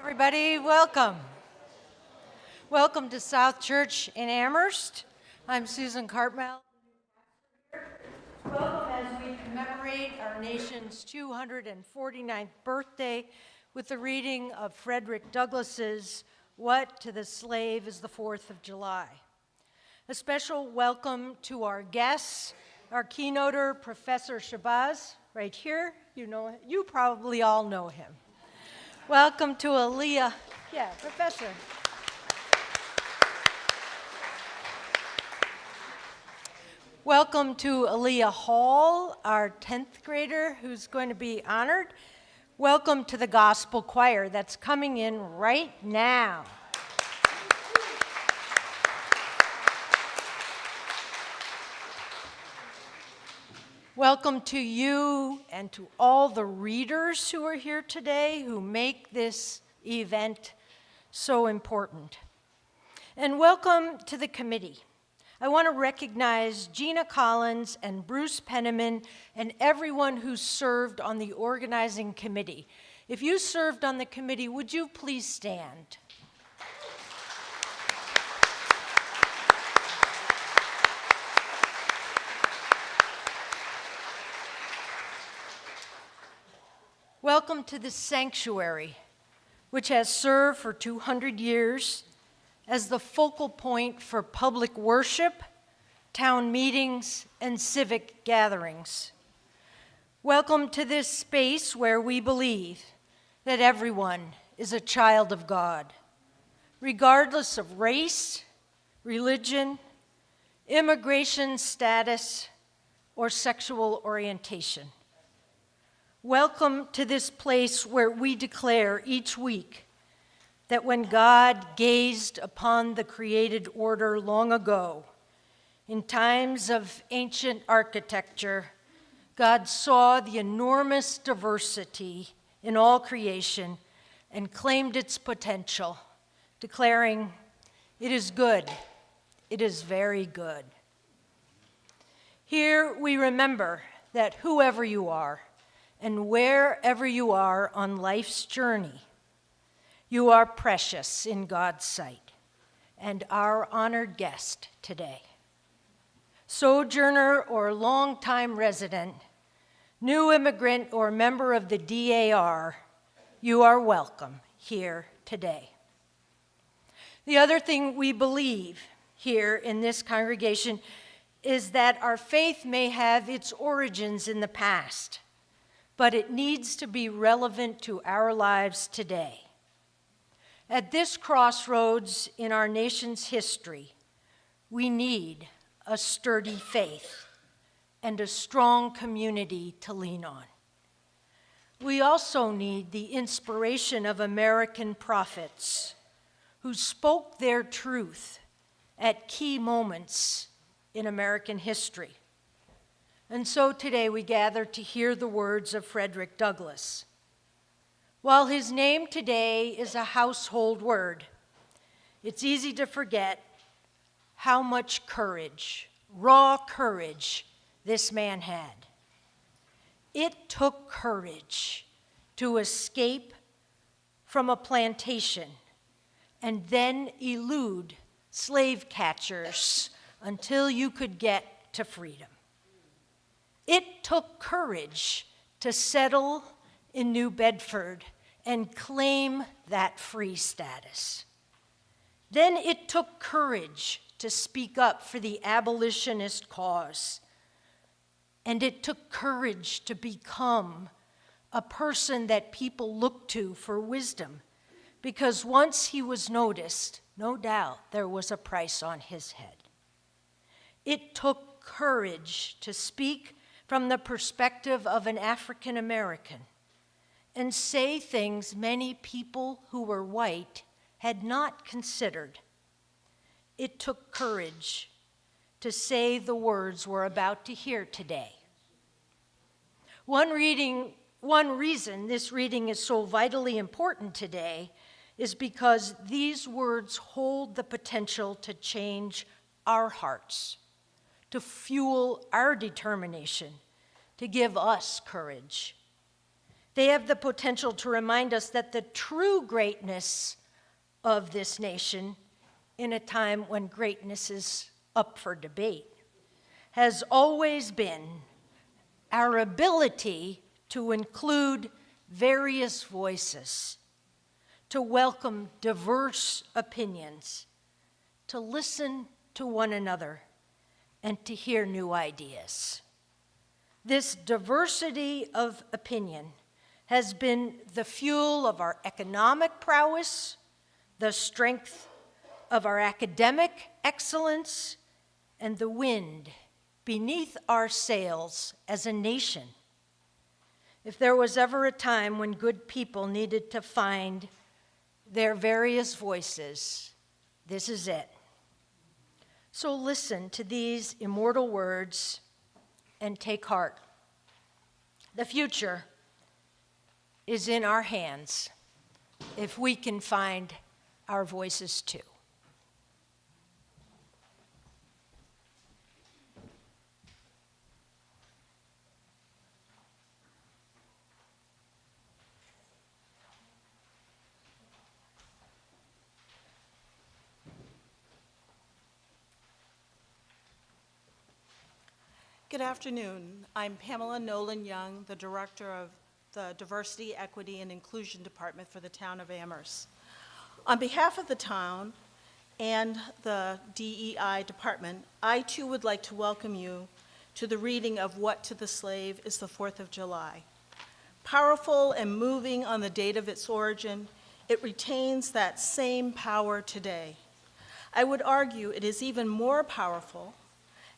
Everybody, welcome. Welcome to South Church in Amherst. I'm Susan Cartmel. Welcome as we commemorate our nation's 249th birthday with the reading of Frederick Douglass's What to the Slave is the 4th of July. A special welcome to our guests, our keynoter, Professor Shabazz, right here. You probably all know him. Welcome to Aaliyah. Yeah, Professor. Welcome to Aaliyah Hall, our 10th grader who's going to be honored. Welcome to the gospel choir that's coming in right now. Welcome to you and to all the readers who are here today who make this event so important. And welcome to the committee. I want to recognize Gina Collins and Bruce Penniman and everyone who served on the organizing committee. If you served on the committee, would you please stand? Welcome to the sanctuary, which has served for 200 years as the focal point for public worship, town meetings, and civic gatherings. Welcome to this space where we believe that everyone is a child of God, regardless of race, religion, immigration status, or sexual orientation. Welcome to this place where we declare each week that when God gazed upon the created order long ago, in times of ancient architecture, God saw the enormous diversity in all creation and claimed its potential, declaring, "It is good, it is very good." Here we remember that whoever you are, and wherever you are on life's journey, you are precious in God's sight and our honored guest today. Sojourner or longtime resident, new immigrant or member of the DAR, you are welcome here today. The other thing we believe here in this congregation is that our faith may have its origins in the past, but it needs to be relevant to our lives today. At this crossroads in our nation's history, we need a sturdy faith and a strong community to lean on. We also need the inspiration of American prophets who spoke their truth at key moments in American history. And so today we gather to hear the words of Frederick Douglass. While his name today is a household word, it's easy to forget how much courage, raw courage, this man had. It took courage to escape from a plantation and then elude slave catchers until you could get to freedom. It took courage to settle in New Bedford and claim that free status. Then it took courage to speak up for the abolitionist cause. And it took courage to become a person that people looked to for wisdom, because once he was noticed, no doubt there was a price on his head. It took courage to speak from the perspective of an African American and say things many people who were white had not considered. It took courage to say the words we're about to hear today. One reason this reading is so vitally important today is because these words hold the potential to change our hearts, to fuel our determination, to give us courage. They have the potential to remind us that the true greatness of this nation, in a time when greatness is up for debate, has always been our ability to include various voices, to welcome diverse opinions, to listen to one another, and to hear new ideas. This diversity of opinion has been the fuel of our economic prowess, the strength of our academic excellence, and the wind beneath our sails as a nation. If there was ever a time when good people needed to find their various voices, this is it. So listen to these immortal words and take heart. The future is in our hands if we can find our voices too. Good afternoon. I'm Pamela Nolan Young, the Director of the Diversity, Equity, and Inclusion Department for the town of Amherst. On behalf of the town and the DEI department, I too would like to welcome you to the reading of What to the Slave is the 4th of July. Powerful and moving on the date of its origin, it retains that same power today. I would argue it is even more powerful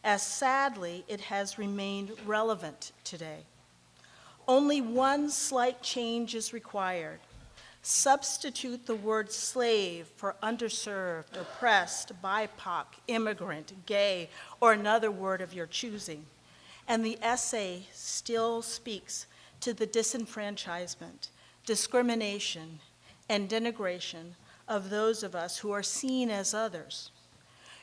as sadly it has remained relevant today. Only one slight change is required. Substitute the word slave for underserved, oppressed, BIPOC, immigrant, gay, or another word of your choosing. And the essay still speaks to the disenfranchisement, discrimination, and denigration of those of us who are seen as others.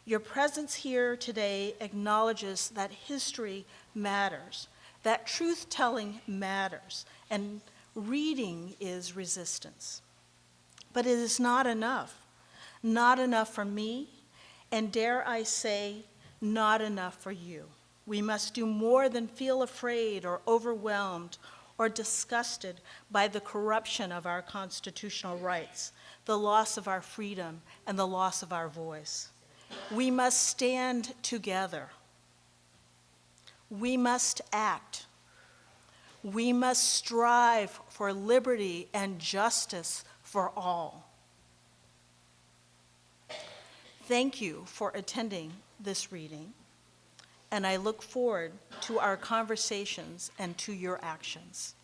Your presence here today acknowledges that history matters, that truth-telling matters, and reading is resistance. But it is not enough for me, and dare I say, not enough for you. We must do more than feel afraid or overwhelmed or disgusted by the corruption of our constitutional rights, the loss of our freedom, and the loss of our voice. We must stand together. We must act. We must strive for liberty and justice for all. Thank you for attending this reading, and I look forward to our conversations and to your actions.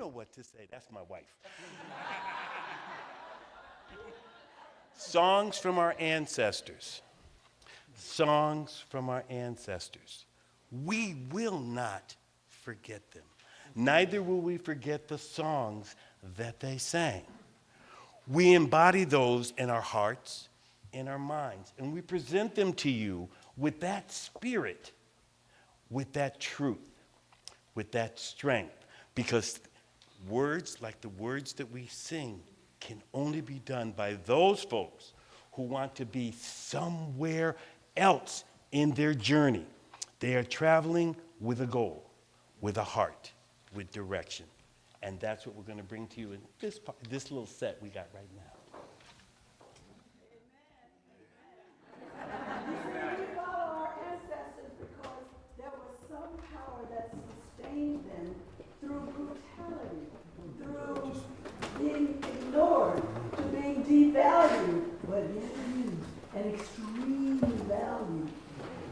know what to say. That's my wife. Songs from our ancestors. Songs from our ancestors. We will not forget them. Neither will we forget the songs that they sang. We embody those in our hearts, in our minds, and we present them to you with that spirit, with that truth, with that strength, because words like the words that we sing can only be done by those folks who want to be somewhere else in their journey. They are traveling with a goal, with a heart, with direction. And that's what we're going to bring to you in this little set we got right now. We follow our ancestors because there was some power that sustained them through brutality, through being ignored, to being devalued, but never used, and extreme value.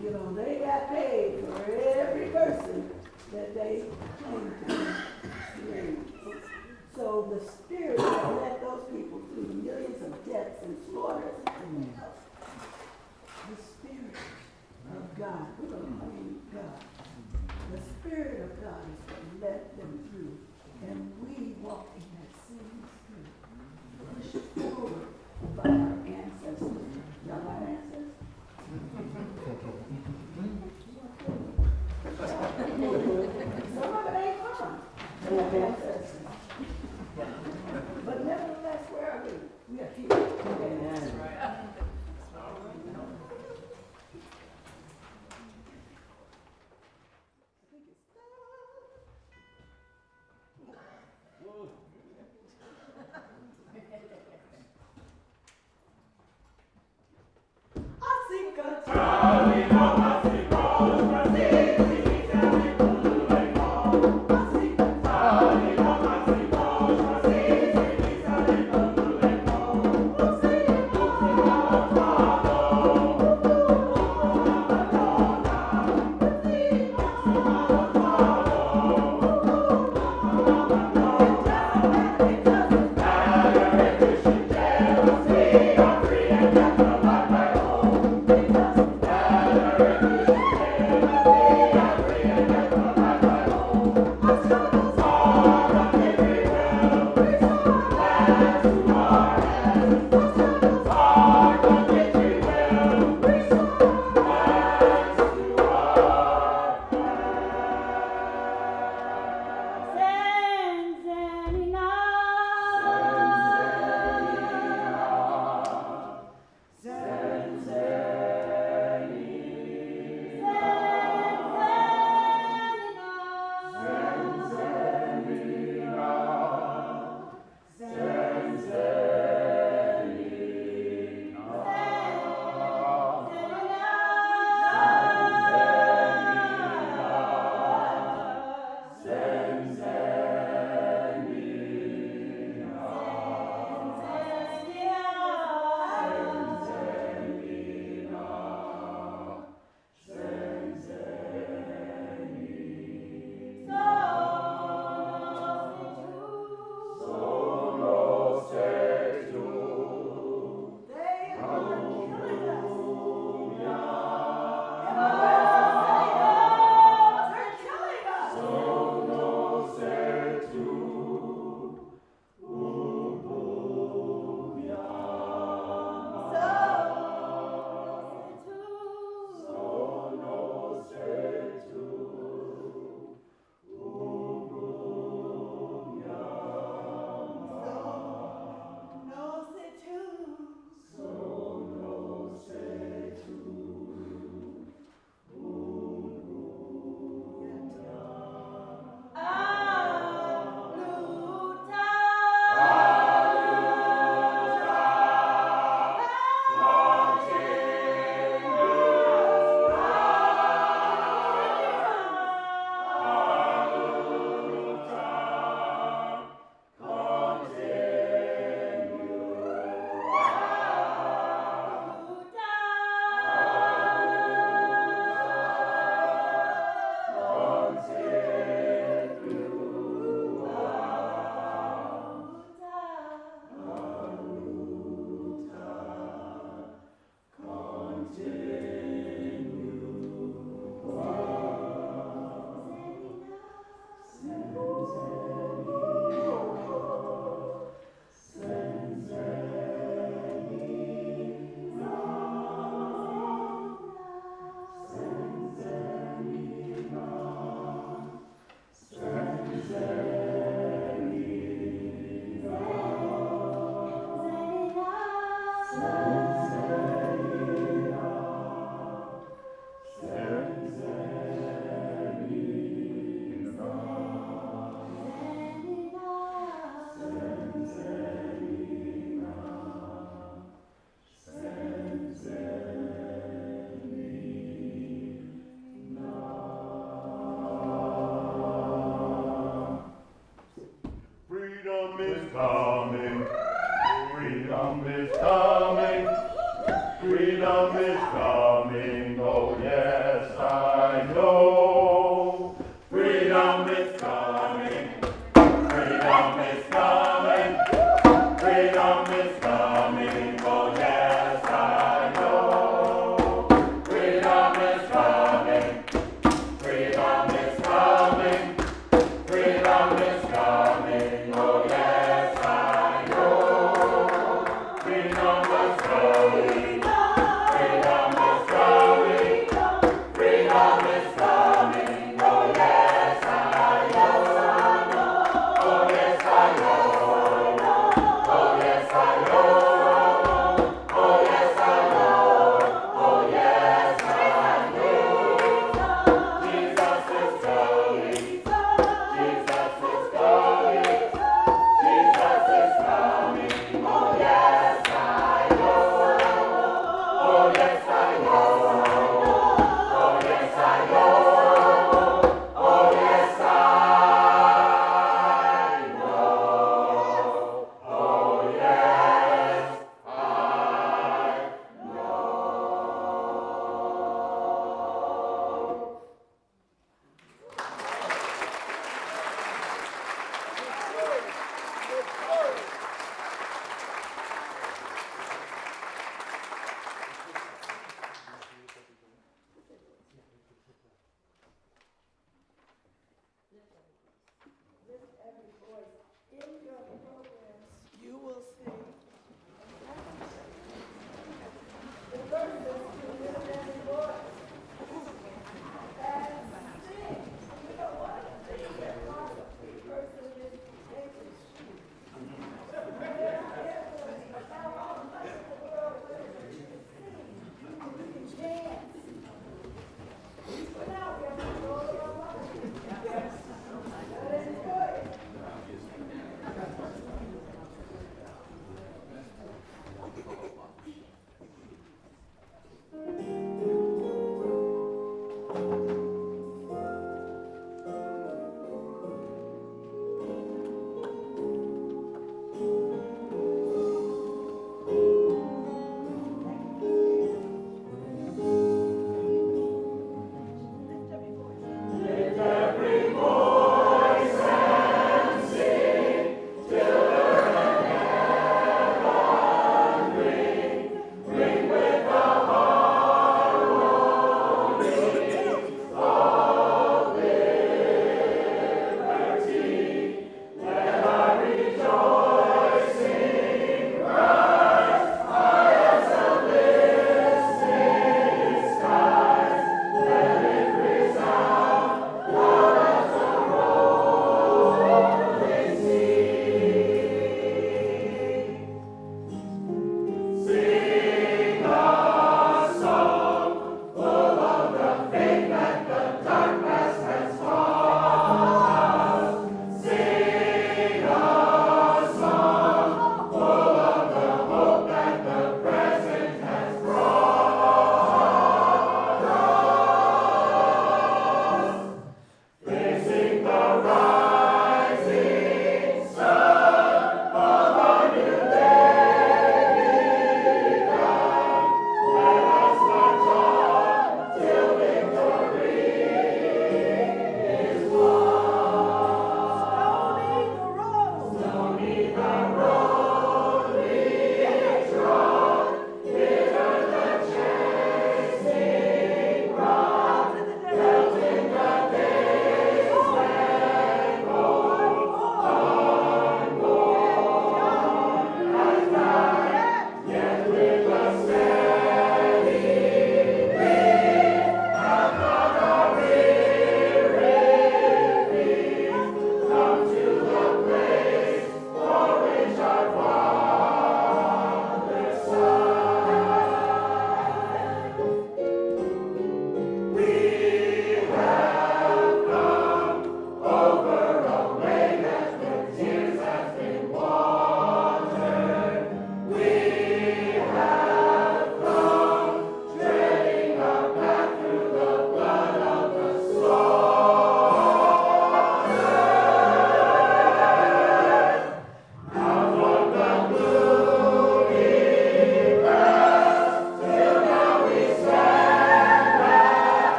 You know, they got paid for every person that they claimed to be slaves. So the spirit that led those people through millions of deaths and slaughters and everything else, the spirit of God, we're going to blame God. The spirit of God is what led them through, and we walk in that same spirit, pushed forward by our ancestors. Y'all our ancestors? Some of it ain't fun. They have ancestors. But nevertheless, where are we? We are here. Amen. Thank you. coming. Freedom is coming. Freedom is coming. Oh yes, I know. Freedom is coming. Freedom is coming. Freedom is coming. Oh yes, I know. Freedom is coming. Freedom is coming. Freedom is coming. Oh yes, I know.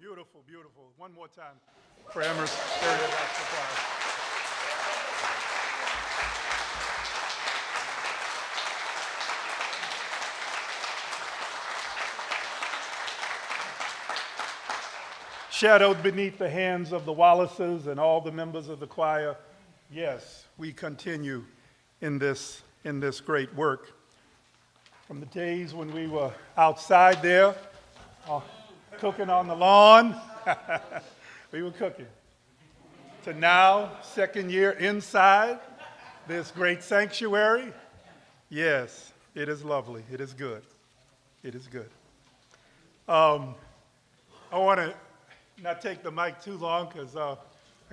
Beautiful, beautiful. One more time for Amherst Area Gospel Choir. Shadowed beneath the hands of the Wallaces and all the members of the choir, yes, we continue in this great work. From the days when we were outside there, cooking on the lawn, we were cooking, to now, second year inside this great sanctuary. Yes, it is lovely. It is good. It is good. I want to not take the mic too long because I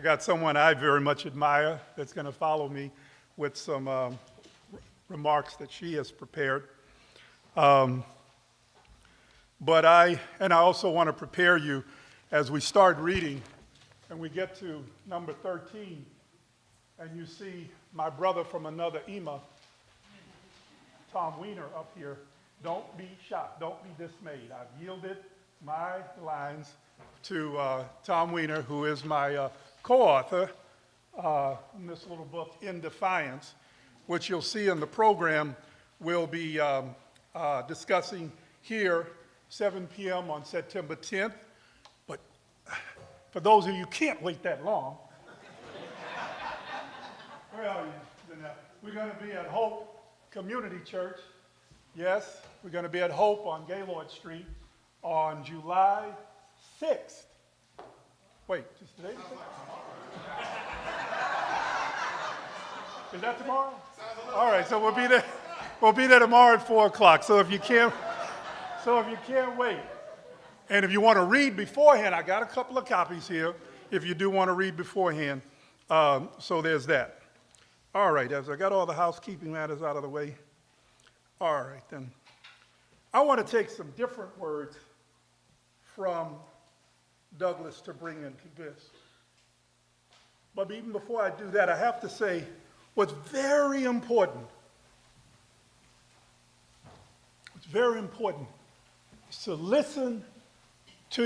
got someone I very much admire that's going to follow me with some remarks that she has prepared. But I also want to prepare you as we start reading and we get to number 13 and you see my brother from another EMA, Tom Weiner, up here. Don't be shocked. Don't be dismayed. I've yielded my lines to Tom Weiner, who is my co-author in this little book, In Defiance, which you'll see in the program. We'll be discussing here, 7 p.m. on September 10th. But for those of you who can't wait that long, where are you, Zanette? We're going to be at Hope Community Church. Yes, we're going to be at Hope on Gaylord Street on July 6th. Wait, is today the 6th? Is that tomorrow? All right, so we'll be there. We'll be there tomorrow at 4 o'clock. So if you can't wait, and if you want to read beforehand, I got a couple of copies here. If you do want to read beforehand, so there's that. All right, as I got all the housekeeping matters out of the way. All right, then. I want to take some different words from Douglas to bring into this. But even before I do that, I have to say what's very important. What's very important is to listen to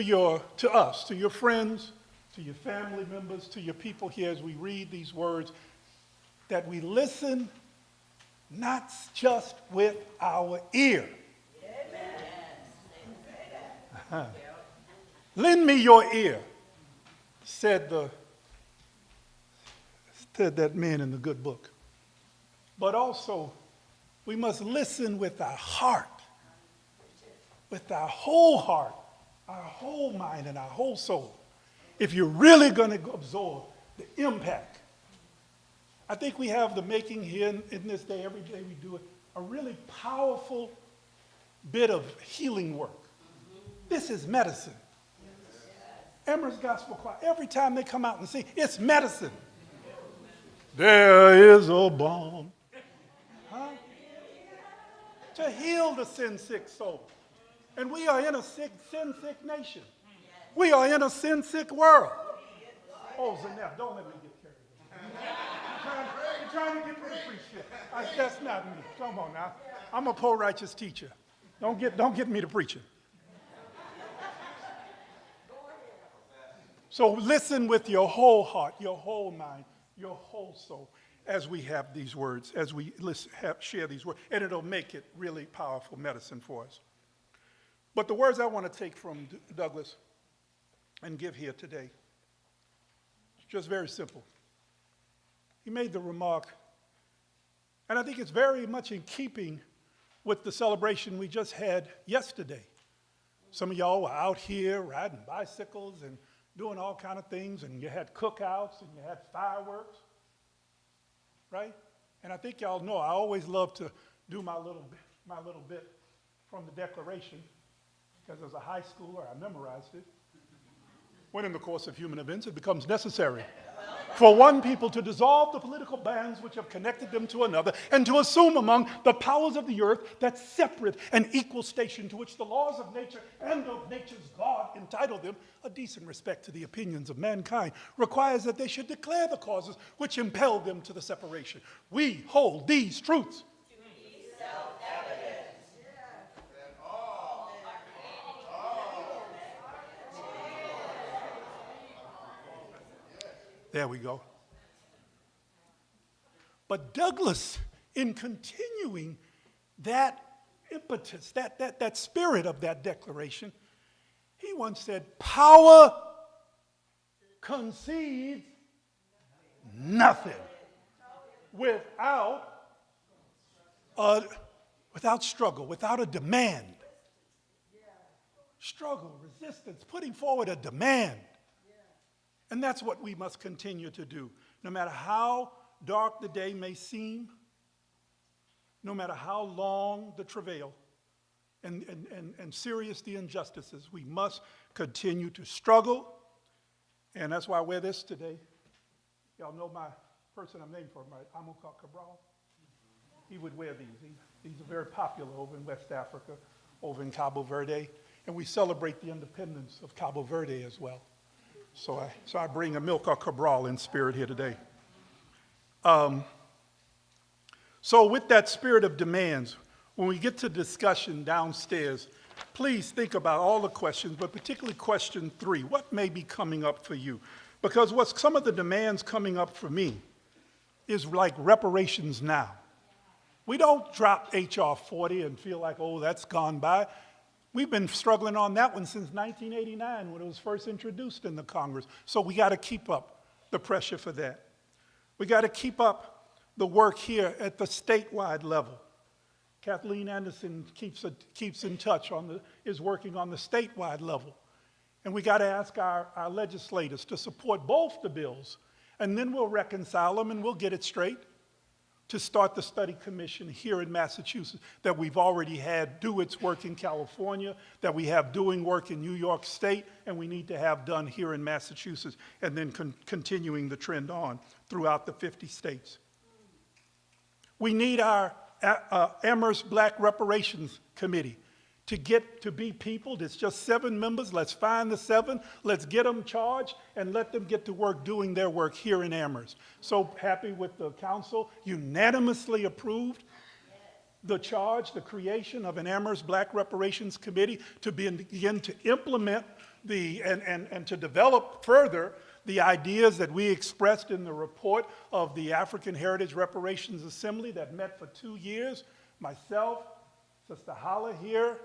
us, to your friends, to your family members, to your people here as we read these words, that we listen not just with our ear. Lend me your ear, said that man in the good book. But also, we must listen with our heart, with our whole heart, our whole mind, and our whole soul, if you're really going to absorb the impact. I think we have the making here in this day, every day we do it, a really powerful bit of healing work. This is medicine. Amherst Gospel Choir, every time they come out and sing, it's medicine. There is a balm to heal the sin-sick soul. And we are in a sin-sick nation. We are in a sin-sick world. Oh, Zanette, don't let me get carried away. You're trying to get me to preach shit. That's not me. Come on now. I'm a poor righteous teacher. Don't get me to preaching. So listen with your whole heart, your whole mind, your whole soul as we have these words, as we share these words, and it'll make it really powerful medicine for us. But the words I want to take from Douglas and give here today, it's just very simple. He made the remark, and I think it's very much in keeping with the celebration we just had yesterday. Some of y'all were out here riding bicycles and doing all kind of things, and you had cookouts and you had fireworks, right? And I think y'all know I always love to do my little bit from the Declaration, because as a high schooler I memorized it. When in the course of human events it becomes necessary for one people to dissolve the political bands which have connected them to another, and to assume among the powers of the earth that separate and equal station to which the laws of nature and of nature's God entitle them, a decent respect to the opinions of mankind requires that they should declare the causes which impel them to the separation. We hold these truths. There we go. But Douglas, in continuing that impetus, that spirit of that declaration, he once said, power concedes nothing without struggle, without a demand. Struggle, resistance, putting forward a demand. And that's what we must continue to do. No matter how dark the day may seem, no matter how long the travail and serious the injustices, we must continue to struggle. And that's why I wear this today. Y'all know my person I'm named for, my Amilcar Cabral. He would wear these. These are very popular over in West Africa, over in Cabo Verde. And we celebrate the independence of Cabo Verde as well. So I bring Amilcar Cabral in spirit here today. So with that spirit of demands, when we get to discussion downstairs, please think about all the questions, but particularly question 3. What may be coming up for you? Because what's some of the demands coming up for me is like reparations now. We don't drop H.R. 40 and feel like, oh, that's gone by. We've been struggling on that one since 1989 when it was first introduced in the Congress. So we got to keep up the pressure for that. We got to keep up the work here at the statewide level. Kathleen Anderson keeps in touch is working on the statewide level. And we got to ask our legislators to support both the bills, and then we'll reconcile them and we'll get it straight to start the study commission here in Massachusetts that we've already had do its work in California, that we have doing work in New York State, and we need to have done here in Massachusetts, and then continuing the trend on throughout the 50 states. We need our Amherst Black Reparations Committee to get to be peopled. It's just 7 members. Let's find the 7. Let's get them charged and let them get to work doing their work here in Amherst. So happy with the council. Unanimously approved the charge, the creation of an Amherst Black Reparations Committee to begin to implement and to develop further the ideas that we expressed in the report of the African Heritage Reparations Assembly that met for 2 years. Myself, Sister Holla here,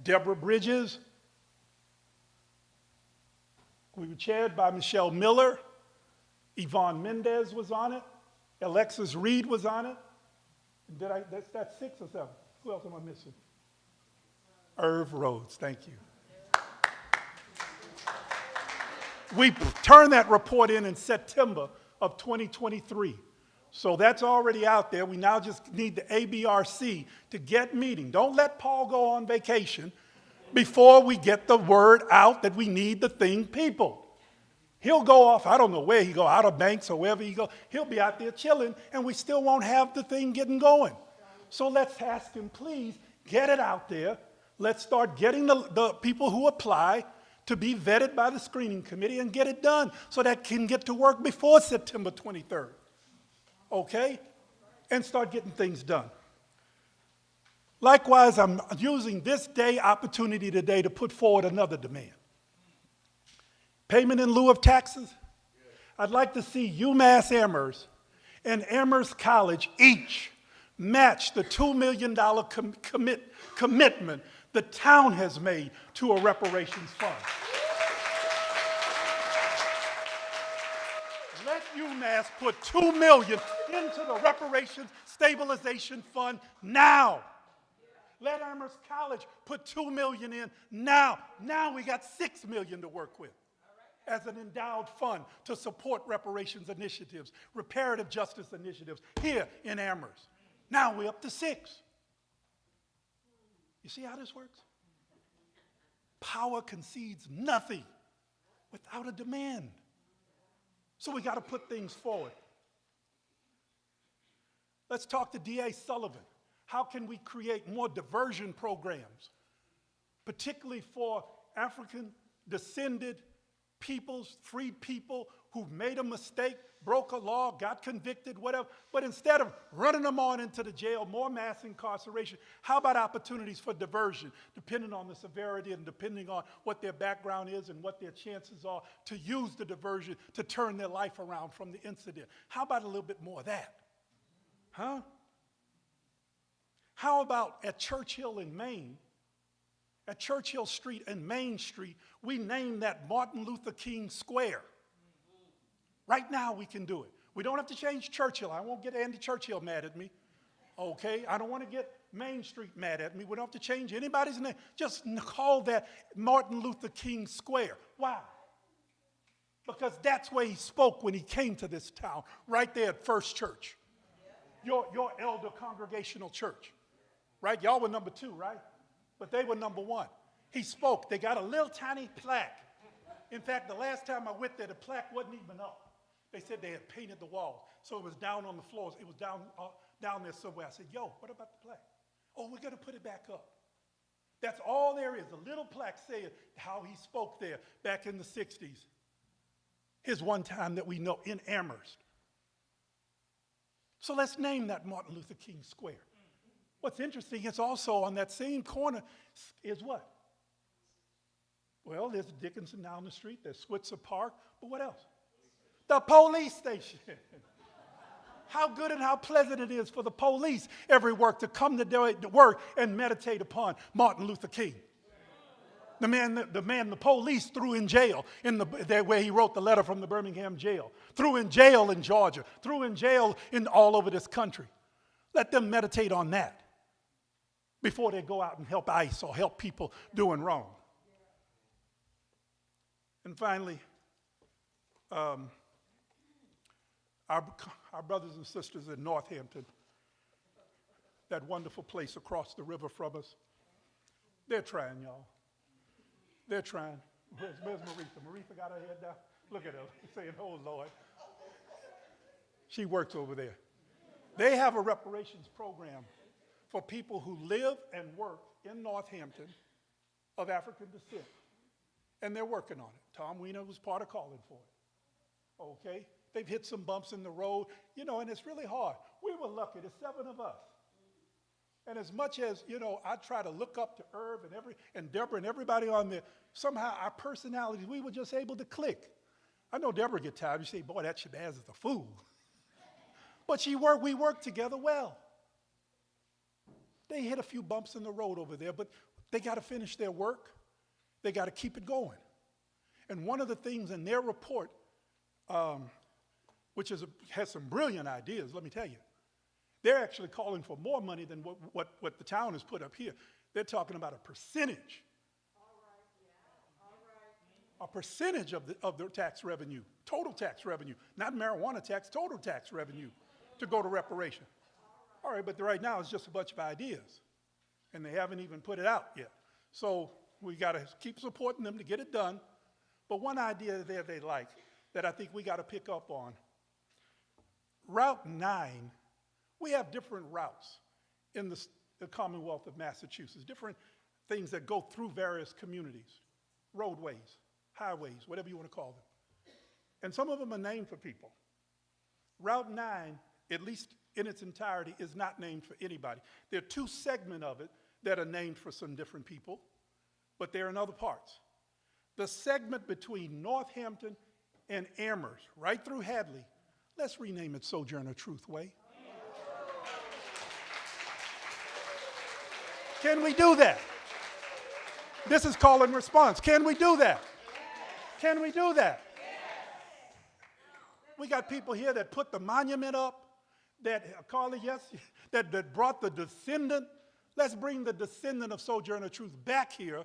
Deborah Bridges. We were chaired by Michelle Miller. Yvonne Mendez was on it. Alexis Reed was on it. That's 6 or 7. Who else am I missing? Irv Rhodes, thank you. We turned that report in September of 2023. So that's already out there. We now just need the ABRC to get meeting. Don't let Paul go on vacation before we get the word out that we need the thing peopled. He'll go off, I don't know where he go, out of Banks or wherever he go. He'll be out there chilling, and we still won't have the thing getting going. So let's ask him, please, get it out there. Let's start getting the people who apply to be vetted by the screening committee and get it done so that can get to work before September 23rd. Okay? And start getting things done. Likewise, I'm using this opportunity today to put forward another demand. Payment in lieu of taxes. I'd like to see UMass Amherst and Amherst College each match the $2 million commitment the town has made to a reparations fund. Let UMass put $2 million into the reparations stabilization fund now. Let Amherst College put $2 million in now. Now we got $6 million to work with as an endowed fund to support reparations initiatives, reparative justice initiatives here in Amherst. Now we're up to 6. You see how this works? Power concedes nothing without a demand. So we got to put things forward. Let's talk to D.A. Sullivan. How can we create more diversion programs, particularly for African-descended peoples, freed people who've made a mistake, broke a law, got convicted, whatever. But instead of running them on into the jail, more mass incarceration, how about opportunities for diversion, depending on the severity and depending on what their background is and what their chances are to use the diversion to turn their life around from the incident? How about a little bit more of that? Huh? How about at Churchill in Maine, at Churchill Street and Main Street, we named that Martin Luther King Square. Right now we can do it. We don't have to change Churchill. I won't get Andy Churchill mad at me. Okay? I don't want to get Main Street mad at me. We don't have to change anybody's name. Just call that Martin Luther King Square. Why? Because that's where he spoke when he came to this town, right there at First Church. Your elder congregational church. Right? Y'all were number 2, right? But they were number 1. He spoke. They got a little tiny plaque. In fact, the last time I went there, the plaque wasn't even up. They said they had painted the walls, so it was down on the floors. It was down there somewhere. I said, yo, what about the plaque? Oh, we're going to put it back up. That's all there is, a little plaque saying how he spoke there back in the 60s. His one time that we know in Amherst. So let's name that Martin Luther King Square. What's interesting is also on that same corner is what? Well, there's Dickinson down the street, there's Switzer Park, but what else? The police station. How good and how pleasant it is for the police every work to come to work and meditate upon Martin Luther King. The man the police threw in jail where he wrote the letter from the Birmingham jail, threw in jail in Georgia, threw in jail all over this country. Let them meditate on that before they go out and help ICE or help people doing wrong. And finally, our brothers and sisters in Northampton, that wonderful place across the river from us, they're trying, y'all. They're trying. Where's Maritha? Maritha got her head down. Look at her saying, oh, Lord. She works over there. They have a reparations program for people who live and work in Northampton of African descent. And they're working on it. Tom Weiner was part of calling for it. Okay? They've hit some bumps in the road, and it's really hard. We were lucky. There's 7 of us. And as much as, I try to look up to Irv and Deborah and everybody on there, somehow our personalities, we were just able to click. I know Deborah get tired. You say, boy, that Shabazz is a fool. But we worked together well. They hit a few bumps in the road over there, but they got to finish their work. They got to keep it going. And one of the things in their report, which has some brilliant ideas, let me tell you, they're actually calling for more money than what the town has put up here. They're talking about a percentage. A percentage of the tax revenue, total tax revenue, not marijuana tax, total tax revenue to go to reparation. All right, but right now it's just a bunch of ideas, and they haven't even put it out yet. So we got to keep supporting them to get it done. But one idea there they like that I think we got to pick up on, Route 9, we have different routes in the Commonwealth of Massachusetts, different things that go through various communities, roadways, highways, whatever you want to call them. And some of them are named for people. Route 9, at least in its entirety, is not named for anybody. There are 2 segments of it that are named for some different people, but they're in other parts. The segment between Northampton and Amherst, right through Hadley, let's rename it Sojourner Truth Way. Can we do that? This is call and response. Can we do that? Can we do that? We got people here that put the monument up, that Carly, yes, that brought the descendant. Let's bring the descendant of Sojourner Truth back here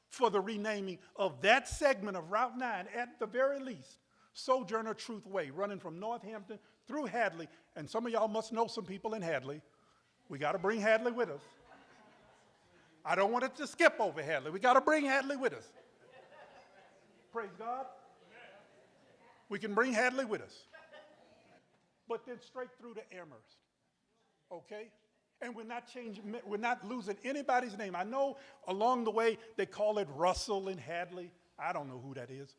for the renaming of that segment of Route 9, at the very least, Sojourner Truth Way, running from Northampton through Hadley. And some of y'all must know some people in Hadley. We got to bring Hadley with us. I don't want it to skip over Hadley. We got to bring Hadley with us. Praise God. We can bring Hadley with us. But then straight through to Amherst. Okay? And we're not losing anybody's name. I know along the way they call it Russell and Hadley. I don't know who that is.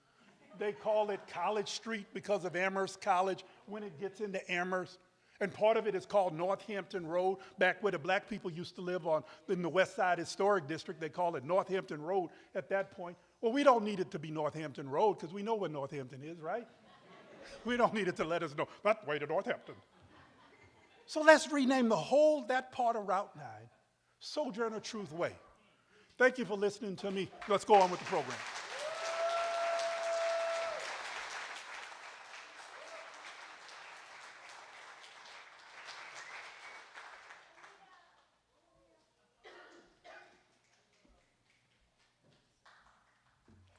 They call it College Street because of Amherst College when it gets into Amherst. And part of it is called Northampton Road, back where the black people used to live on in the West Side Historic District. They call it Northampton Road at that point. Well, we don't need it to be Northampton Road because we know where Northampton is, right? We don't need it to let us know, that way to Northampton. So let's rename that part of Route 9, Sojourner Truth Way. Thank you for listening to me. Let's go on with the program.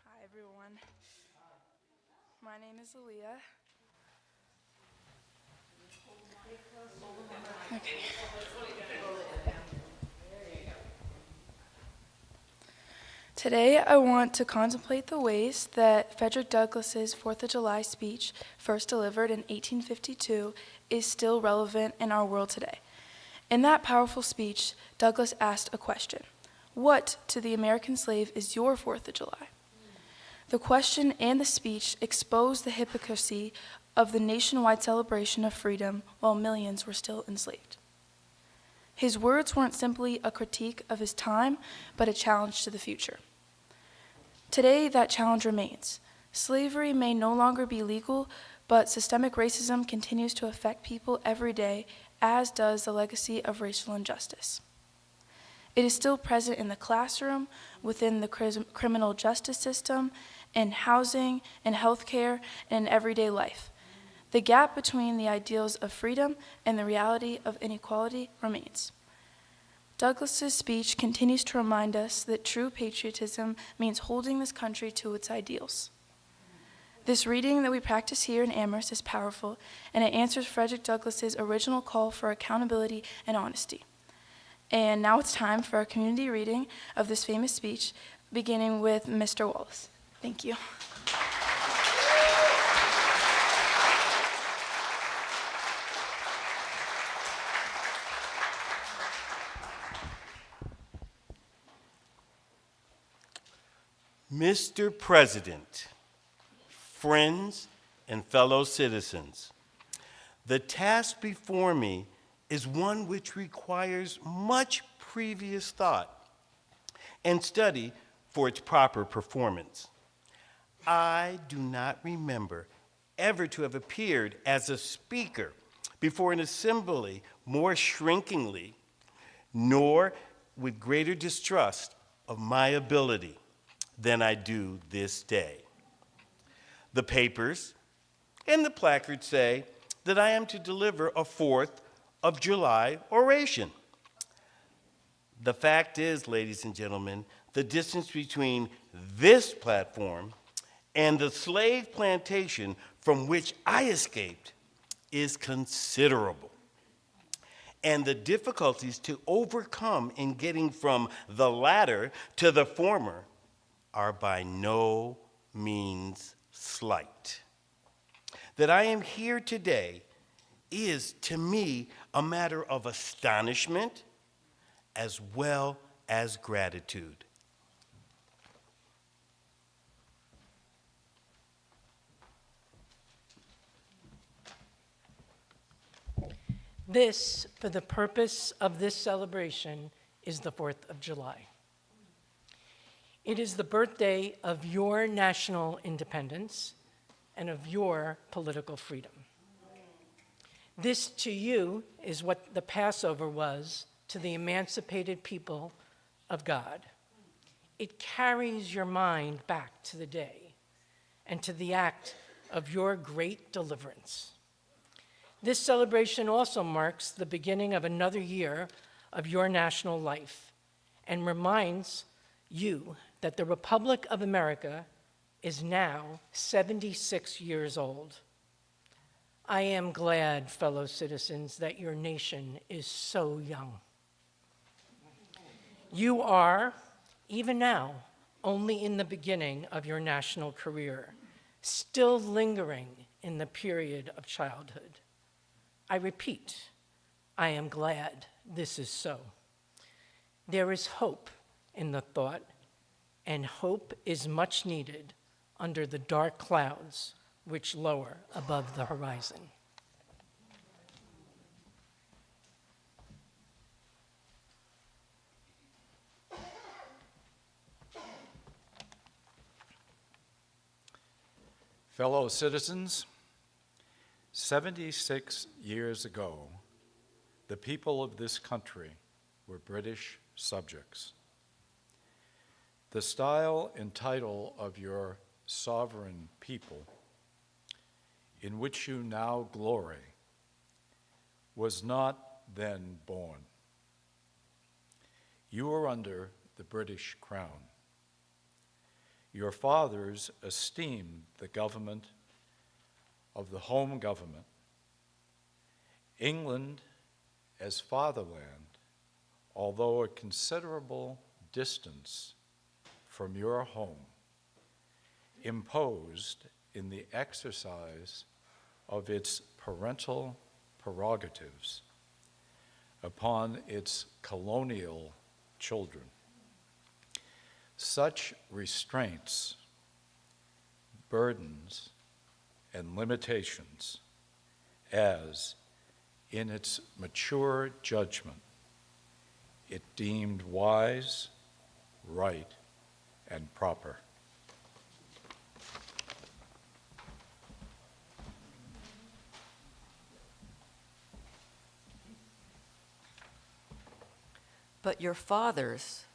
Hi, everyone. My name is Aaliyah. Okay. Today, I want to contemplate the ways that Frederick Douglass's 4th of July speech, first delivered in 1852, is still relevant in our world today. In that powerful speech, Douglass asked a question: what to the American slave is your 4th of July? The question and the speech exposed the hypocrisy of the nationwide celebration of freedom while millions were still enslaved. His words weren't simply a critique of his time, but a challenge to the future. Today, that challenge remains. Slavery may no longer be legal, but systemic racism continues to affect people every day, as does the legacy of racial injustice. It is still present in the classroom, within the criminal justice system, in housing, in healthcare, and in everyday life. The gap between the ideals of freedom and the reality of inequality remains. Douglass's speech continues to remind us that true patriotism means holding this country to its ideals. This reading that we practice here in Amherst is powerful, and it answers Frederick Douglass's original call for accountability and honesty. And now it's time for our community reading of this famous speech, beginning with Mr. Wallace. Thank you. Mr. President, friends, and fellow citizens, the task before me is one which requires much previous thought and study for its proper performance. I do not remember ever to have appeared as a speaker before an assembly more shrinkingly, nor with greater distrust of my ability than I do this day. The papers and the placards say that I am to deliver a 4th of July oration. The fact is, ladies and gentlemen, the distance between this platform and the slave plantation from which I escaped is considerable. And the difficulties to overcome in getting from the latter to the former are by no means slight. That I am here today is, to me, a matter of astonishment as well as gratitude. This, for the purpose of this celebration, is the 4th of July. It is the birthday of your national independence and of your political freedom. This, to you, is what the Passover was to the emancipated people of God. It carries your mind back to the day and to the act of your great deliverance. This celebration also marks the beginning of another year of your national life and reminds you that the Republic of America is now 76 years old. I am glad, fellow citizens, that your nation is so young. You are, even now, only in the beginning of your national career, still lingering in the period of childhood. I repeat, I am glad this is so. There is hope in the thought, and hope is much needed under the dark clouds which lower above the horizon. Fellow citizens, 76 years ago, the people of this country were British subjects. The style and title of your sovereign people, in which you now glory, was not then born. You were under the British Crown. Your fathers esteemed the government of the home government, England as fatherland, although a considerable distance from your home, imposed in the exercise of its parental prerogatives upon its colonial children. Such restraints, burdens, and limitations as, in its mature judgment, it deemed wise, right, and proper. But your fathers,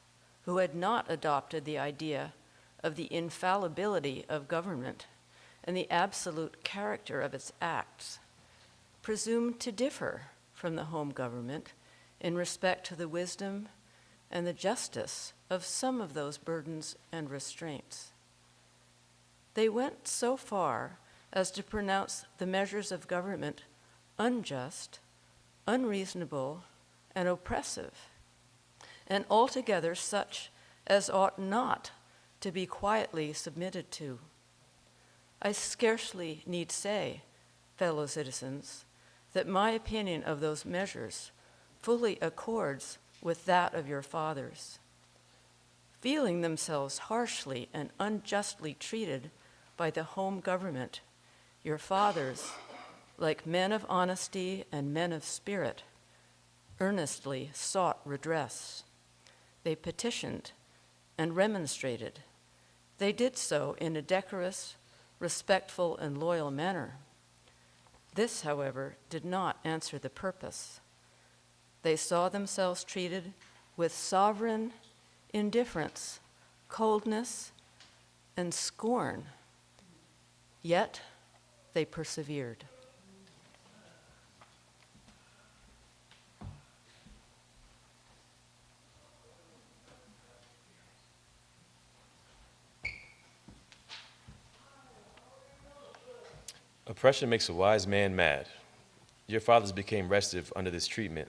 who had not adopted the idea of the infallibility of government and the absolute character of its acts, presumed to differ from the home government in respect to the wisdom and the justice of some of those burdens and restraints. They went so far as to pronounce the measures of government unjust, unreasonable, and oppressive, and altogether such as ought not to be quietly submitted to. I scarcely need say, fellow citizens, that my opinion of those measures fully accords with that of your fathers. Feeling themselves harshly and unjustly treated by the home government, your fathers, like men of honesty and men of spirit, earnestly sought redress. They petitioned and remonstrated. They did so in a decorous, respectful, and loyal manner. This, however, did not answer the purpose. They saw themselves treated with sovereign indifference, coldness, and scorn. Yet they persevered. Oppression makes a wise man mad. Your fathers became restive under this treatment.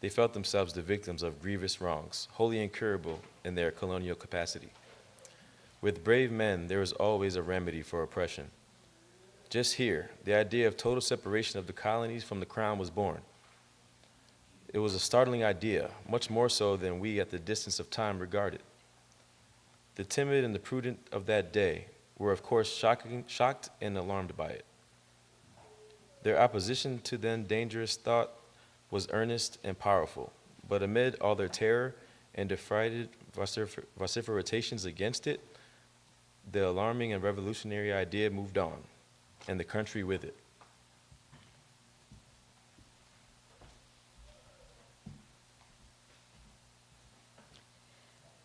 They felt themselves the victims of grievous wrongs, wholly incurable in their colonial capacity. With brave men, there is always a remedy for oppression. Just here, the idea of total separation of the colonies from the crown was born. It was a startling idea, much more so than we at the distance of time regarded. The timid and the prudent of that day were, of course, shocked and alarmed by it. Their opposition to then dangerous thought was earnest and powerful, but amid all their terror and affrighted vociferations against it, the alarming and revolutionary idea moved on, and the country with it.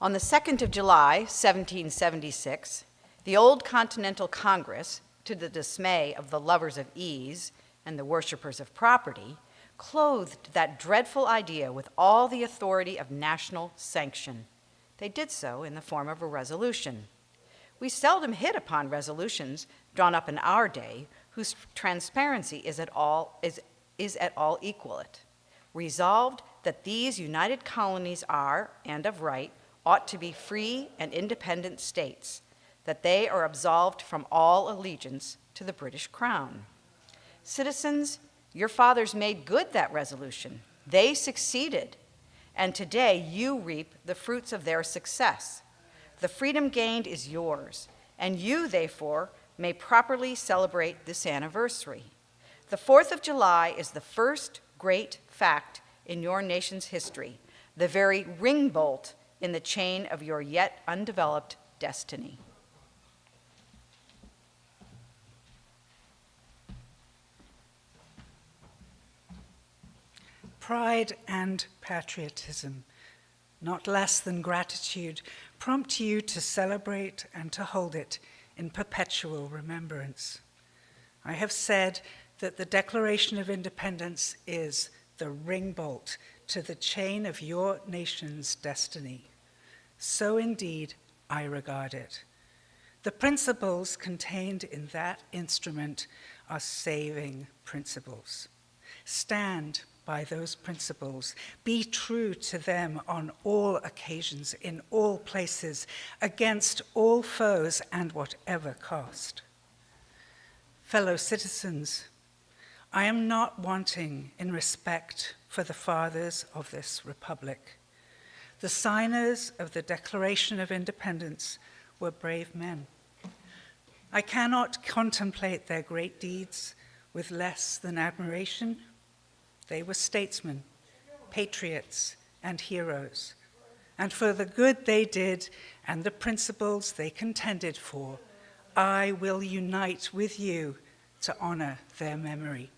On the 2nd of July, 1776, the Old Continental Congress, to the dismay of the lovers of ease and the worshipers of property, clothed that dreadful idea with all the authority of national sanction. They did so in the form of a resolution. We seldom hit upon resolutions drawn up in our day whose transparency is at all equalate. Resolved that these united colonies are, and of right, ought to be free and independent states, that they are absolved from all allegiance to the British Crown. Citizens, your fathers made good that resolution. They succeeded, and today you reap the fruits of their success. The freedom gained is yours, and you, therefore, may properly celebrate this anniversary. The 4th of July is the first great fact in your nation's history, the very ring bolt in the chain of your yet undeveloped destiny. Pride and patriotism, not less than gratitude, prompt you to celebrate and to hold it in perpetual remembrance. I have said that the Declaration of Independence is the ring bolt to the chain of your nation's destiny. So indeed, I regard it. The principles contained in that instrument are saving principles. Stand by those principles. Be true to them on all occasions, in all places, against all foes and whatever cost. Fellow citizens, I am not wanting in respect for the fathers of this republic. The signers of the Declaration of Independence were brave men. I cannot contemplate their great deeds with less than admiration. They were statesmen, patriots, and heroes. And for the good they did and the principles they contended for, I will unite with you to honor their memory.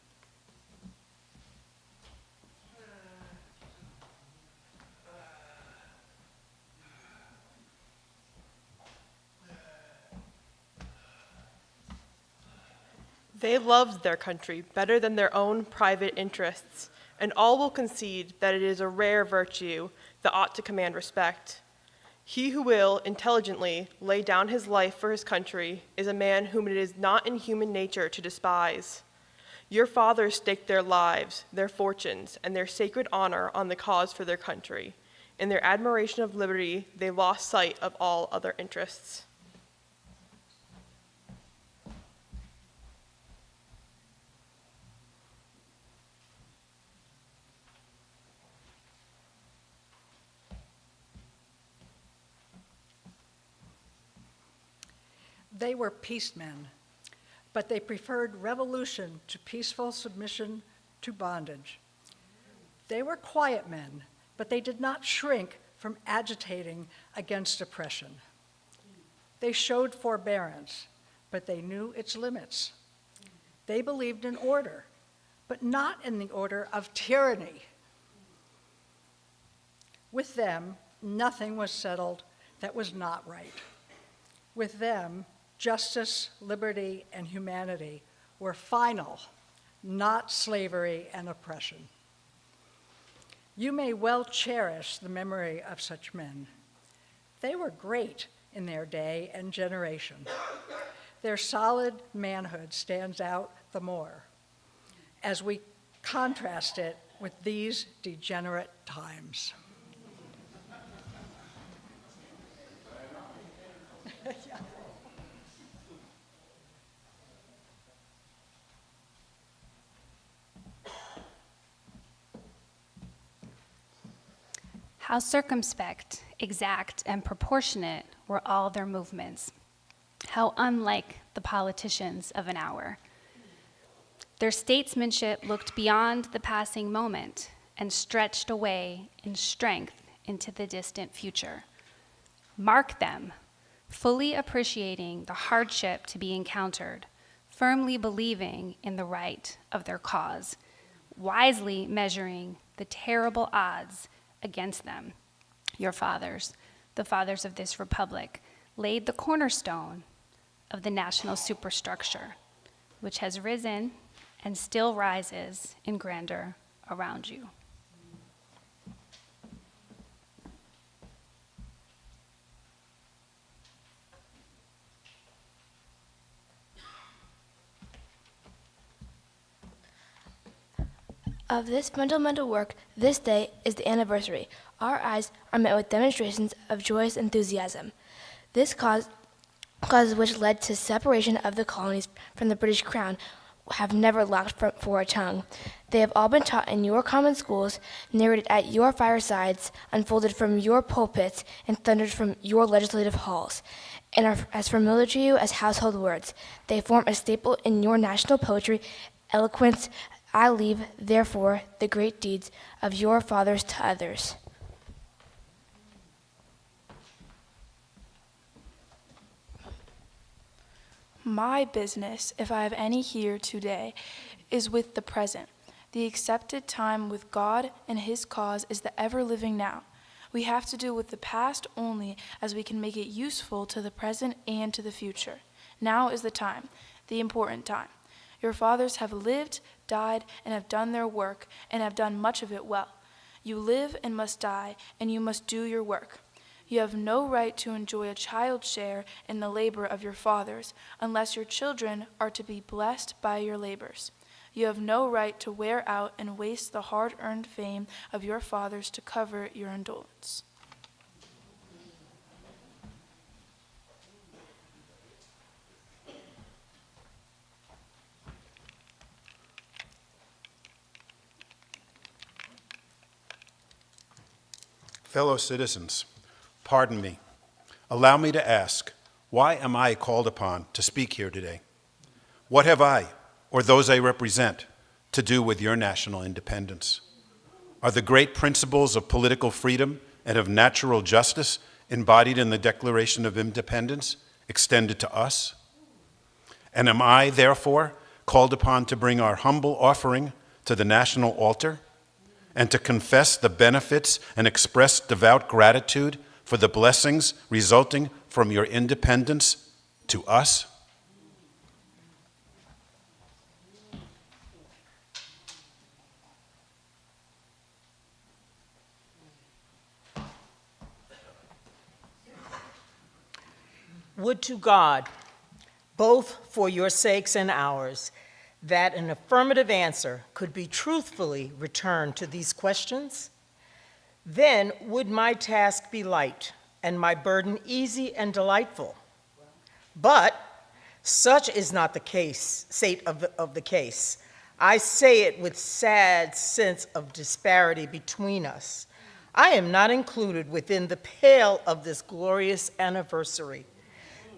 They loved their country better than their own private interests, and all will concede that it is a rare virtue that ought to command respect. He who will intelligently lay down his life for his country is a man whom it is not in human nature to despise. Your fathers staked their lives, their fortunes, and their sacred honor on the cause for their country. In their admiration of liberty, they lost sight of all other interests. They were peacemen, but they preferred revolution to peaceful submission to bondage. They were quiet men, but they did not shrink from agitating against oppression. They showed forbearance, but they knew its limits. They believed in order, but not in the order of tyranny. With them, nothing was settled that was not right. With them, justice, liberty, and humanity were final, not slavery and oppression. You may well cherish the memory of such men. They were great in their day and generation. Their solid manhood stands out the more as we contrast it with these degenerate times. How circumspect, exact, and proportionate were all their movements. How unlike the politicians of an hour. Their statesmanship looked beyond the passing moment and stretched away in strength into the distant future. Mark them, fully appreciating the hardship to be encountered, firmly believing in the right of their cause, wisely measuring the terrible odds against them. Your fathers, the fathers of this republic, laid the cornerstone of the national superstructure, which has risen and still rises in grandeur around you. Of this fundamental work, this day is the anniversary. Our eyes are met with demonstrations of joyous enthusiasm. This causes which led to separation of the colonies from the British Crown have never lacked for a tongue. They have all been taught in your common schools, narrated at your firesides, unfolded from your pulpits, and thundered from your legislative halls. and are as familiar to you as household words. They form a staple in your national poetry, eloquence. I leave, therefore, the great deeds of your fathers to others. My business, if I have any here today, is with the present. The accepted time with God and His cause is the ever-living now. We have to do with the past only as we can make it useful to the present and to the future. Now is the time, the important time. Your fathers have lived, died, and have done their work, and have done much of it well. You live and must die, and you must do your work. You have no right to enjoy a child's share in the labor of your fathers, unless your children are to be blessed by your labors. You have no right to wear out and waste the hard-earned fame of your fathers to cover your indolence. Fellow citizens, pardon me. Allow me to ask, why am I called upon to speak here today? What have I, or those I represent, to do with your national independence? Are the great principles of political freedom and of natural justice embodied in the Declaration of Independence extended to us? And am I, therefore, called upon to bring our humble offering to the national altar and to confess the benefits and express devout gratitude for the blessings resulting from your independence to us? Would to God, both for your sakes and ours, that an affirmative answer could be truthfully returned to these questions. Then would my task be light and my burden easy and delightful. But such is not the case, state of the case. I say it with sad sense of disparity between us. I am not included within the pale of this glorious anniversary.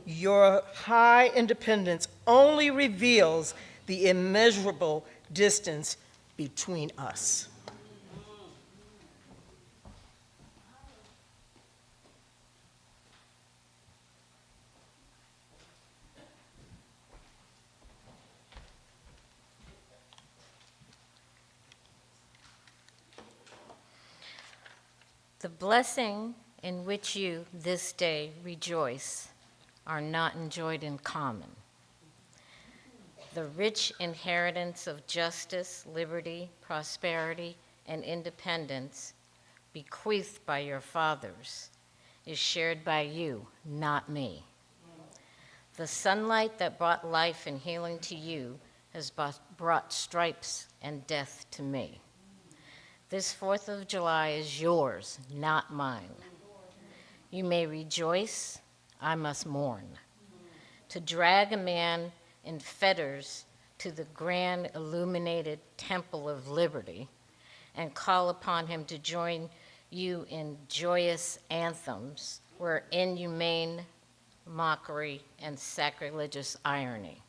Your high independence only reveals the immeasurable distance between us. The blessing in which you this day rejoice are not enjoyed in common. The rich inheritance of justice, liberty, prosperity, and independence bequeathed by your fathers is shared by you, not me. The sunlight that brought life and healing to you has brought stripes and death to me. This 4th of July is yours, not mine. You may rejoice, I must mourn. To drag a man in fetters to the grand illuminated temple of liberty and call upon him to join you in joyous anthems were inhumane mockery and sacrilegious irony.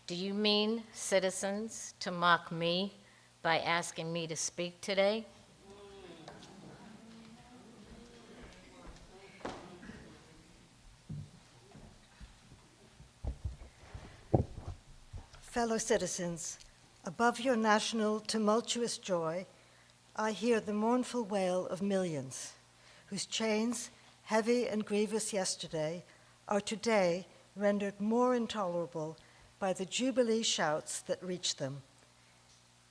Do you mean, citizens, to mock me by asking me to speak today? Fellow citizens, above your national tumultuous joy, I hear the mournful wail of millions, whose chains, heavy and grievous yesterday, are today rendered more intolerable by the jubilee shouts that reach them.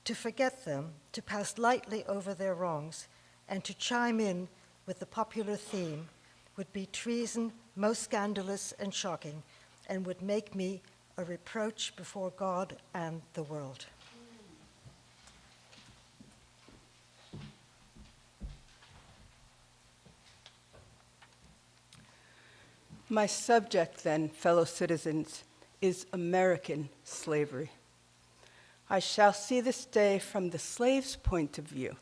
To forget them, to pass lightly over their wrongs, and to chime in with the popular theme would be treason most scandalous and shocking, and would make me a reproach before God and the world. My subject, then, fellow citizens, is American slavery. I shall see this day from the slave's point of view.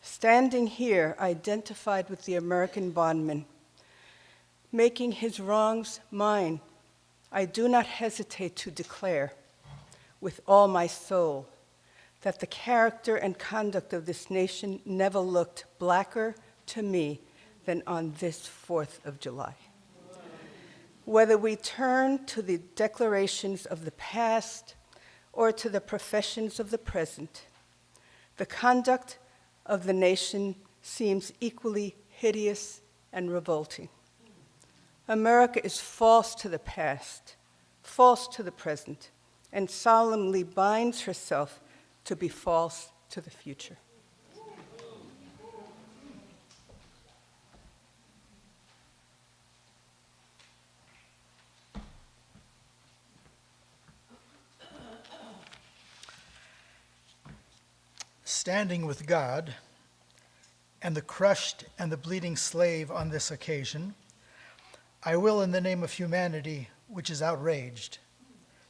Standing here, identified with the American bondman, making his wrongs mine, I do not hesitate to declare with all my soul that the character and conduct of this nation never looked blacker to me than on this 4th of July. Whether we turn to the declarations of the past or to the professions of the present, the conduct of the nation seems equally hideous and revolting. America is false to the past, false to the present, and solemnly binds herself to be false to the future. Standing with God and the crushed and the bleeding slave on this occasion, I will, in the name of humanity, which is outraged,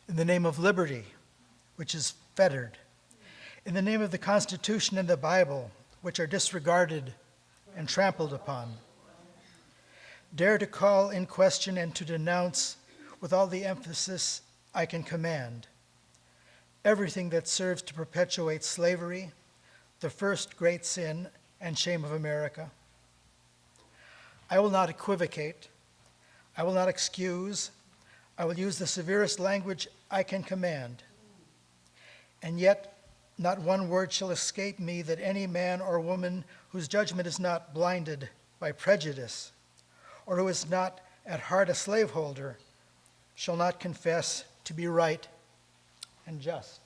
in the name of liberty, which is fettered, in the name of the Constitution and the Bible, which are disregarded and trampled upon, dare to call in question and to denounce with all the emphasis I can command everything that serves to perpetuate slavery, the first great sin and shame of America. I will not equivocate. I will not excuse. I will use the severest language I can command. And yet, not one word shall escape me that any man or woman whose judgment is not blinded by prejudice, or who is not at heart a slaveholder, shall not confess to be right and just.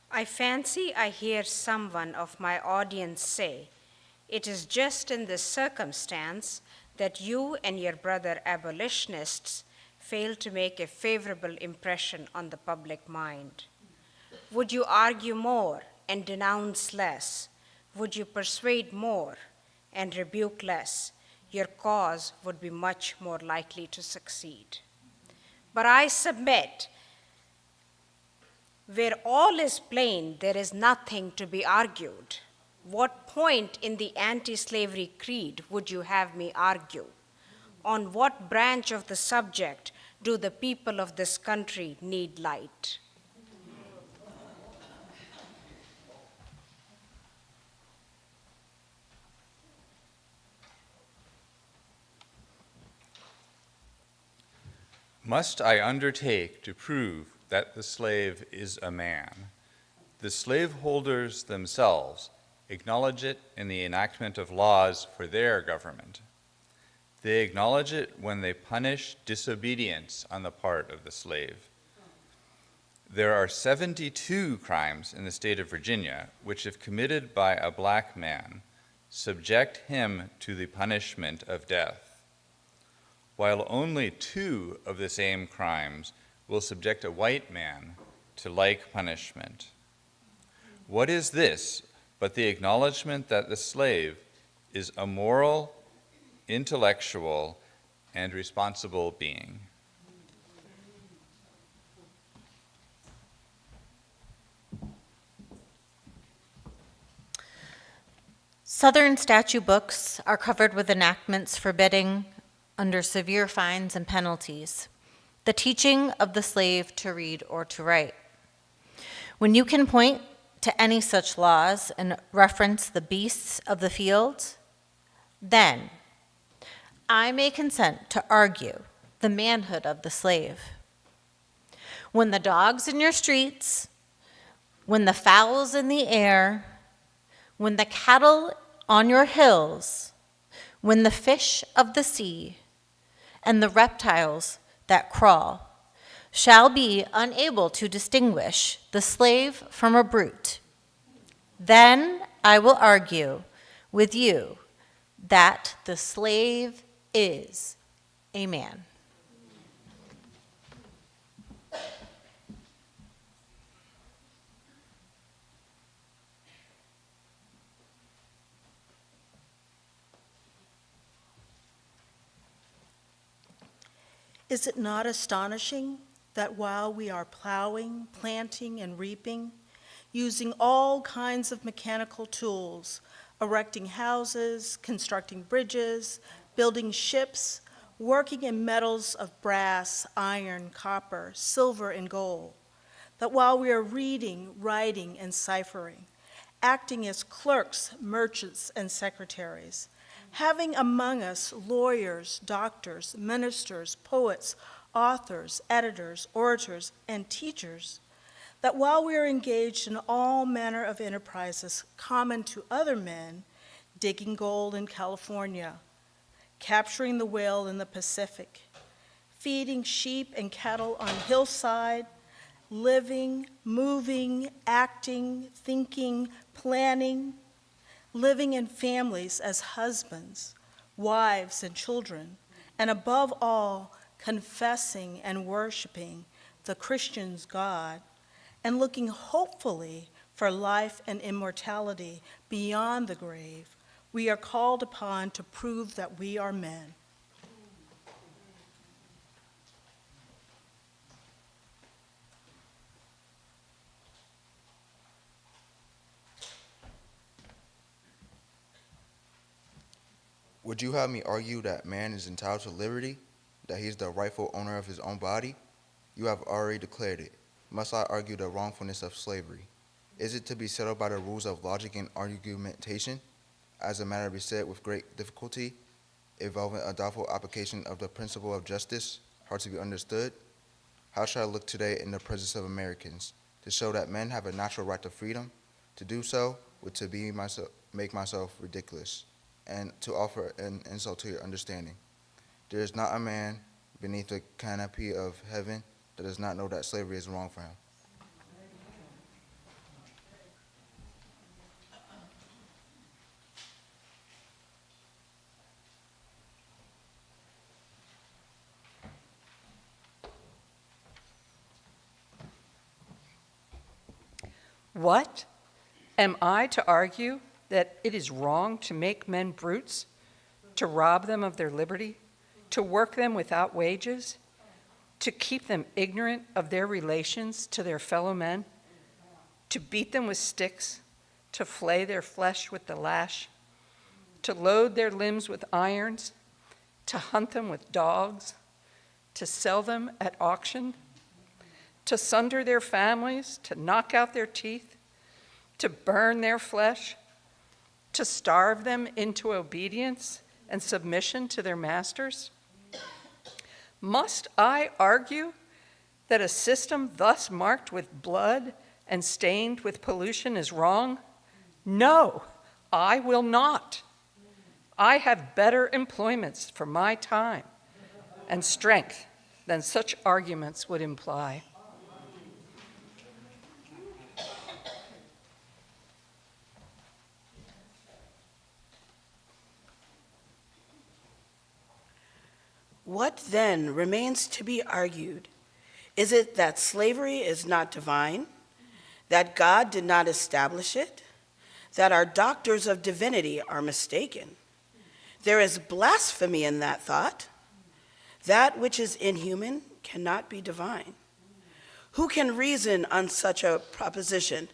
I fancy I hear someone of my audience say, "It is just in this circumstance that you and your brother abolitionists fail to make a favorable impression on the public mind. Would you argue more and denounce less? Would you persuade more and rebuke less? Your cause would be much more likely to succeed. But I submit, where all is plain, there is nothing to be argued. What point in the anti-slavery creed would you have me argue? On what branch of the subject do the people of this country need light?" Must I undertake to prove that the slave is a man? The slaveholders themselves acknowledge it in the enactment of laws for their government. They acknowledge it when they punish disobedience on the part of the slave. There are 72 crimes in the state of Virginia which, if committed by a black man, subject him to the punishment of death, while only 2 of the same crimes will subject a white man to like punishment. What is this but the acknowledgement that the slave is a moral, intellectual, and responsible being? Southern statute books are covered with enactments forbidding, under severe fines and penalties, the teaching of the slave to read or to write. When you can point to any such laws and reference the beasts of the field, then I may consent to argue the manhood of the slave. When the dogs in your streets, when the fowls in the air, when the cattle on your hills, when the fish of the sea, and the reptiles that crawl shall be unable to distinguish the slave from a brute, then I will argue with you that the slave is a man. Is it not astonishing that while we are plowing, planting, and reaping, using all kinds of mechanical tools, erecting houses, constructing bridges, building ships, working in metals of brass, iron, copper, silver, and gold, that while we are reading, writing, and ciphering, acting as clerks, merchants, and secretaries, having among us lawyers, doctors, ministers, poets, authors, editors, orators, and teachers, that while we are engaged in all manner of enterprises common to other men, digging gold in California, capturing the whale in the Pacific, feeding sheep and cattle on hillside, living, moving, acting, thinking, planning, living in families as husbands, wives, and children, and above all, confessing and worshiping the Christian's God, and looking hopefully for life and immortality beyond the grave, we are called upon to prove that we are men. Would you have me argue that man is entitled to liberty, that he is the rightful owner of his own body? You have already declared it. Must I argue the wrongfulness of slavery? Is it to be settled by the rules of logic and argumentation, as a matter be said with great difficulty, involving a doubtful application of the principle of justice, hard to be understood? How shall I look today in the presence of Americans, to show that men have a natural right to freedom? To do so would to make myself ridiculous, and to offer an insult to your understanding. There is not a man beneath the canopy of heaven that does not know that slavery is wrong for him. What? Am I to argue that it is wrong to make men brutes, to rob them of their liberty, to work them without wages, to keep them ignorant of their relations to their fellow men, to beat them with sticks, to flay their flesh with the lash, to load their limbs with irons, to hunt them with dogs, to sell them at auction, to sunder their families, to knock out their teeth, to burn their flesh, to starve them into obedience and submission to their masters? Must I argue that a system thus marked with blood and stained with pollution is wrong? No, I will not. I have better employments for my time and strength than such arguments would imply. What then remains to be argued? Is it that slavery is not divine? That God did not establish it? That our doctors of divinity are mistaken? There is blasphemy in that thought. That which is inhuman cannot be divine. Who can reason on such a proposition?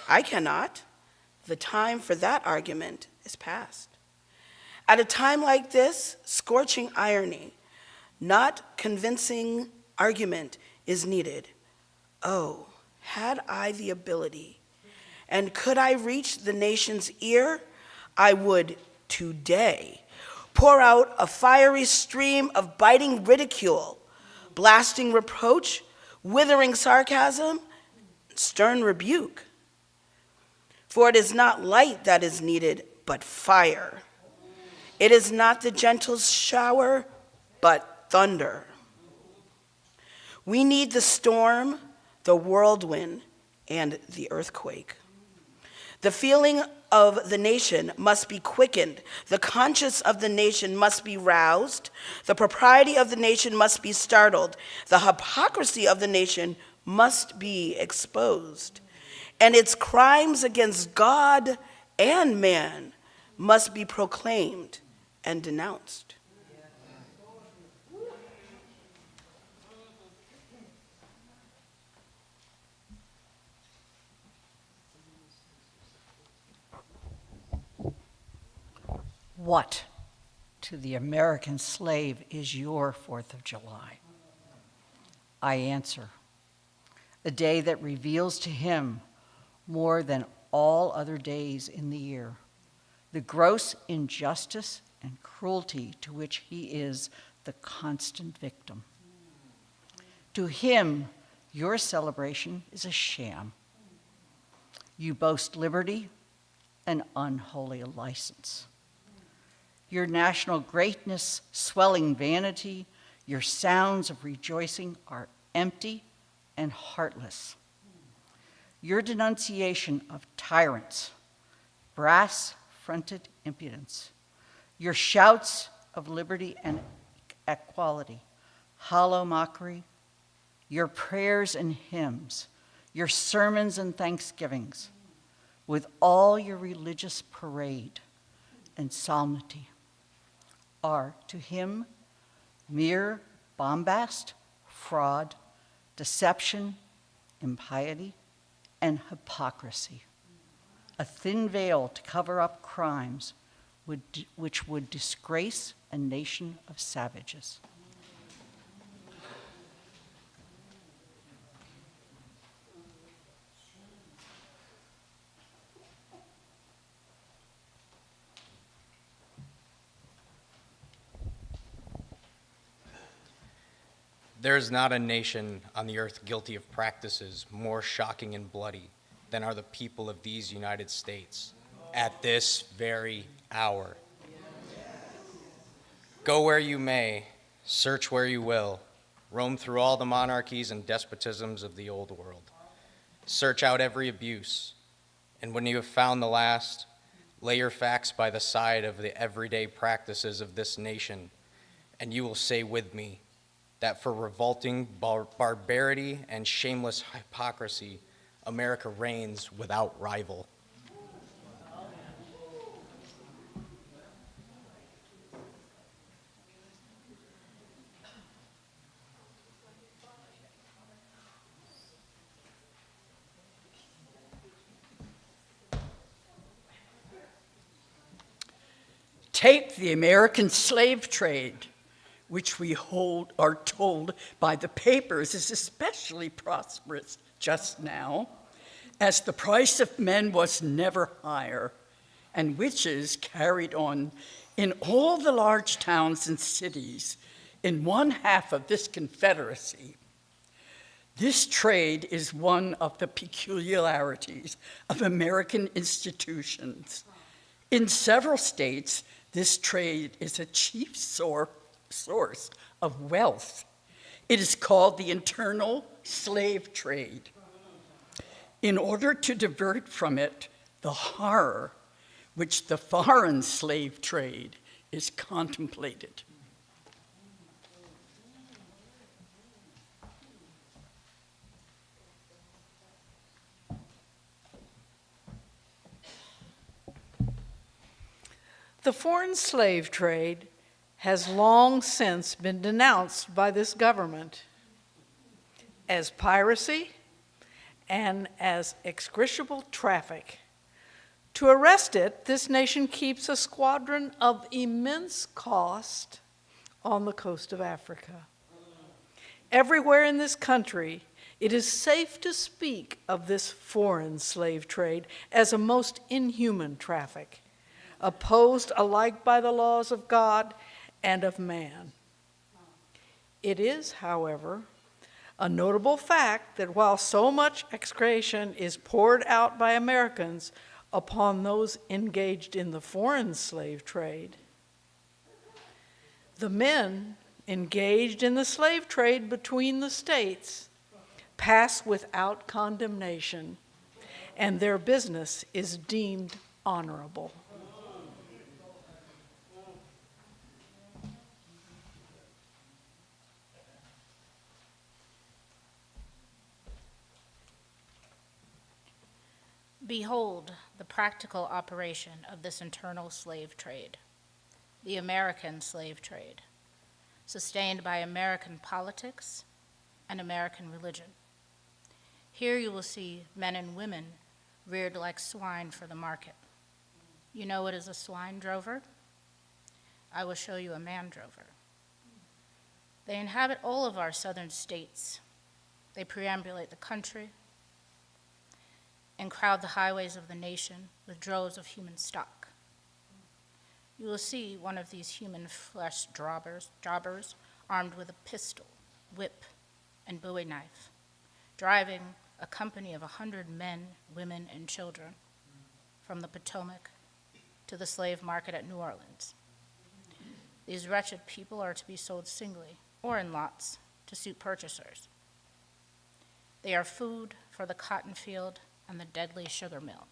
I cannot. The time for that argument is past. At a time like this, scorching irony, not convincing argument is needed. Oh, had I the ability, and could I reach the nation's ear, I would today pour out a fiery stream of biting ridicule, blasting reproach, withering sarcasm, stern rebuke. For it is not light that is needed, but fire. It is not the gentle shower, but thunder. We need the storm, the whirlwind, and the earthquake. The feeling of the nation must be quickened. The conscience of the nation must be roused. The propriety of the nation must be startled. The hypocrisy of the nation must be exposed. And its crimes against God and man must be proclaimed and denounced. What to the American slave is your 4th of July? I answer, a day that reveals to him more than all other days in the year the gross injustice and cruelty to which he is the constant victim. To him, your celebration is a sham. You boast liberty, an unholy license. Your national greatness, swelling vanity, your sounds of rejoicing are empty and heartless. Your denunciation of tyrants, brass-fronted impudence, your shouts of liberty and equality, hollow mockery, your prayers and hymns, your sermons and thanksgivings, with all your religious parade and solemnity, are to him mere bombast, fraud, deception, impiety, and hypocrisy, a thin veil to cover up crimes which would disgrace a nation of savages. There is not a nation on the earth guilty of practices more shocking and bloody than are the people of these United States at this very hour. Go where you may, search where you will, roam through all the monarchies and despotisms of the old world. Search out every abuse, and when you have found the last, lay your facts by the side of the everyday practices of this nation, and you will say with me, that for revolting barbarity and shameless hypocrisy, America reigns without rival. Take the American slave trade, which we are told by the papers is especially prosperous just now, as the price of men was never higher, and which is carried on in all the large towns and cities in one half of this Confederacy. This trade is one of the peculiarities of American institutions. In several states, this trade is a chief source of wealth. It is called the internal slave trade. In order to divert from it the horror which the foreign slave trade is contemplated. The foreign slave trade has long since been denounced by this government as piracy and as execrable traffic. To arrest it, this nation keeps a squadron of immense cost on the coast of Africa. Everywhere in this country, it is safe to speak of this foreign slave trade as a most inhuman traffic, opposed alike by the laws of God and of man. It is, however, a notable fact that while so much execration is poured out by Americans upon those engaged in the foreign slave trade, the men engaged in the slave trade between the states pass without condemnation, and their business is deemed honorable. Behold the practical operation of this internal slave trade, the American slave trade, sustained by American politics and American religion. Here you will see men and women reared like swine for the market. You know what is a swine drover? I will show you a man drover. They inhabit all of our southern states. They perambulate the country and crowd the highways of the nation with droves of human stock. You will see one of these human flesh jobbers armed with a pistol, whip, and bowie knife, driving a company of 100 men, women, and children from the Potomac to the slave market at New Orleans. These wretched people are to be sold singly or in lots to suit purchasers. They are food for the cotton field and the deadly sugar mill.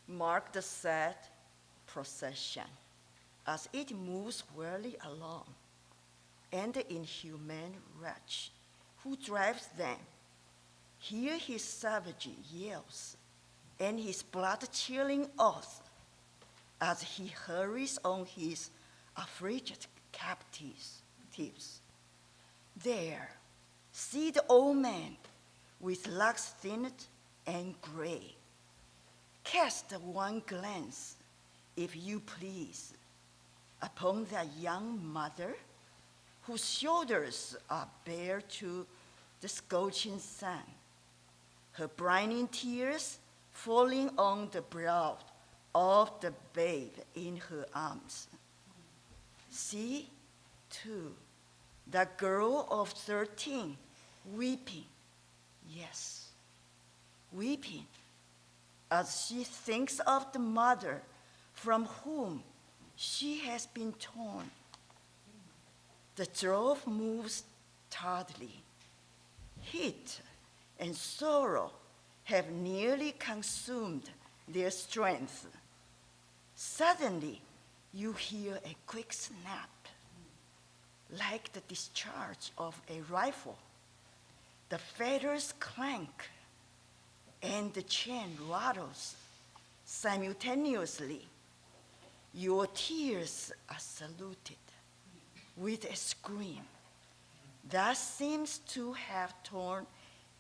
Mark the sad procession as it moves wearily along, and the inhuman wretch who drives them. Hear his savage yells and his blood-chilling oath as he hurries on his afflicted captives. There, see the old man with locks thinned and gray. Cast one glance, if you please, upon that young mother whose shoulders are bare to the scorching sun, her briny tears falling on the brow of the babe in her arms. See, too, that girl of 13 weeping, yes, weeping, as she thinks of the mother from whom she has been torn. The drove moves tardily. Heat and sorrow have nearly consumed their strength. Suddenly, you hear a quick snap, like the discharge of a rifle. The feathers clank, and the chain rattles simultaneously. Your tears are saluted with a scream that seems to have torn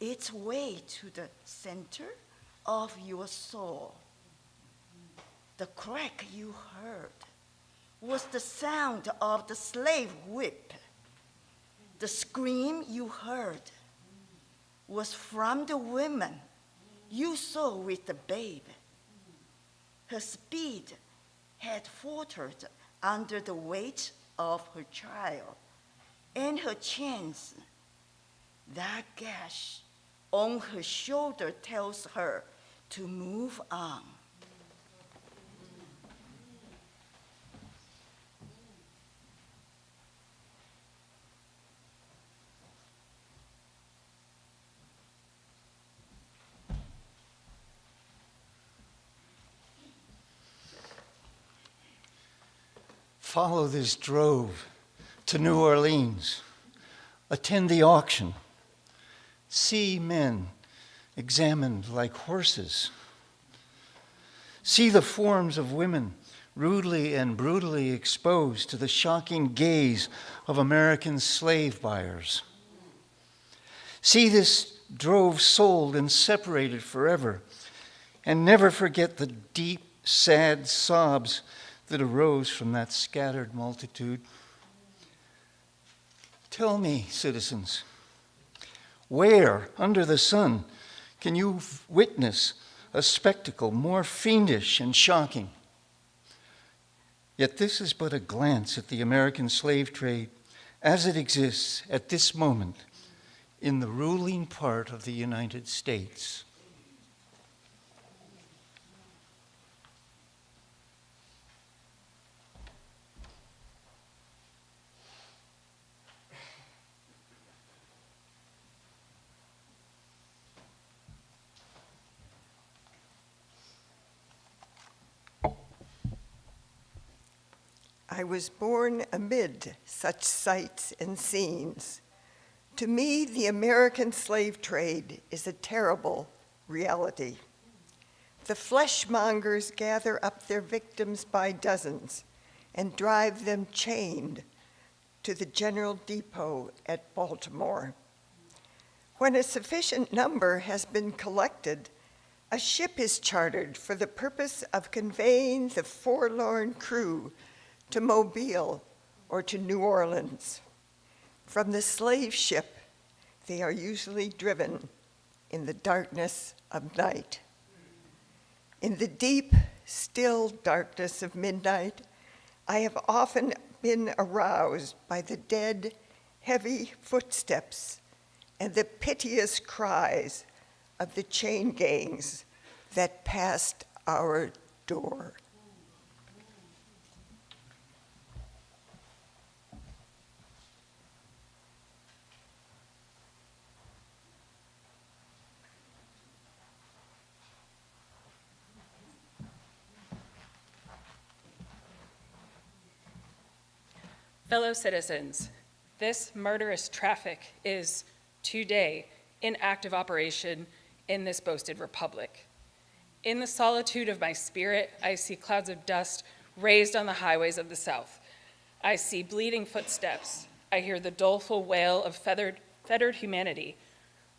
its way to the center of your soul. The crack you heard was the sound of the slave whip. The scream you heard was from the woman you saw with the babe. Her speed had faltered under the weight of her child and her chains. That gash on her shoulder tells her to move on. Follow this drove to New Orleans. Attend the auction. See men examined like horses. See the forms of women rudely and brutally exposed to the shocking gaze of American slave buyers. See this drove sold and separated forever, and never forget the deep, sad sobs that arose from that scattered multitude. Tell me, citizens, where under the sun can you witness a spectacle more fiendish and shocking? Yet this is but a glance at the American slave trade as it exists at this moment in the ruling part of the United States. I was born amid such sights and scenes. To me, the American slave trade is a terrible reality. The fleshmongers gather up their victims by dozens and drive them chained to the General Depot at Baltimore. When a sufficient number has been collected, a ship is chartered for the purpose of conveying the forlorn crew to Mobile or to New Orleans. From the slave ship, they are usually driven in the darkness of night. In the deep, still darkness of midnight, I have often been aroused by the dead, heavy footsteps and the piteous cries of the chain gangs that passed our door. Fellow citizens, this murderous traffic is today in active operation in this boasted republic. In the solitude of my spirit, I see clouds of dust raised on the highways of the South. I see bleeding footsteps. I hear the doleful wail of fettered humanity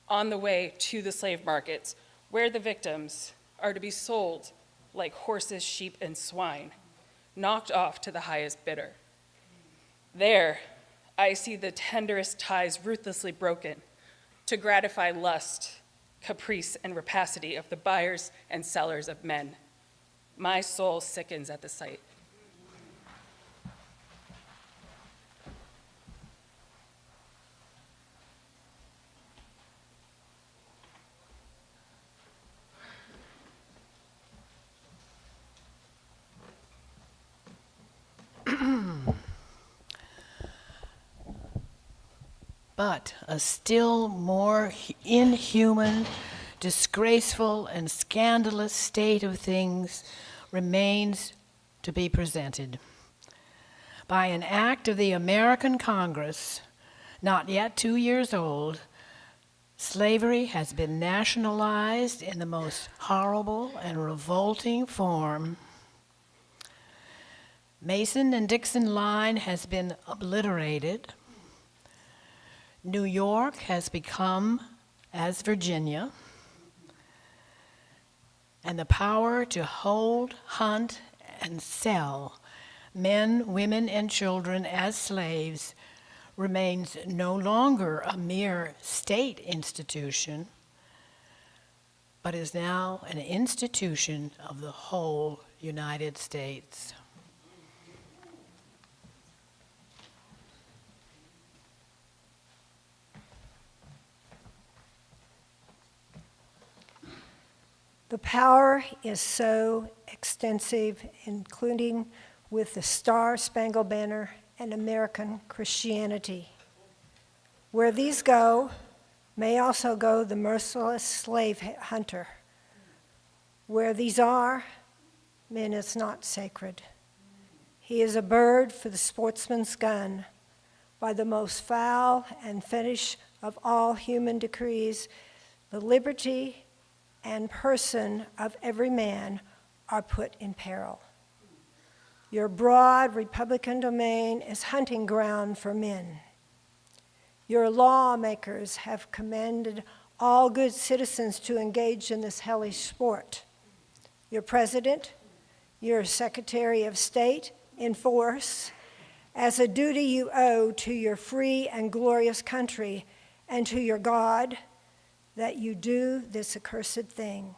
on the way to the slave markets, where the victims are to be sold like horses, sheep, and swine, knocked off to the highest bidder. There, I see the tenderest ties ruthlessly broken to gratify lust, caprice, and rapacity of the buyers and sellers of men. My soul sickens at the sight. But a still more inhuman, disgraceful, and scandalous state of things remains to be presented. By an act of the American Congress, not yet 2 years old, slavery has been nationalized in the most horrible and revolting form. Mason and Dixon line has been obliterated. New York has become as Virginia, and the power to hold, hunt, and sell men, women, and children as slaves remains no longer a mere state institution, but is now an institution of the whole United States. The power is so extensive, including with the Star-Spangled Banner and American Christianity. Where these go, may also go the merciless slave hunter. Where these are, man is not sacred. He is a bird for the sportsman's gun. By the most foul and fetish of all human decrees, the liberty and person of every man are put in peril. Your broad Republican domain is hunting ground for men. Your lawmakers have commanded all good citizens to engage in this hellish sport. Your president, your Secretary of State enforce as a duty you owe to your free and glorious country and to your God, that you do this accursed thing.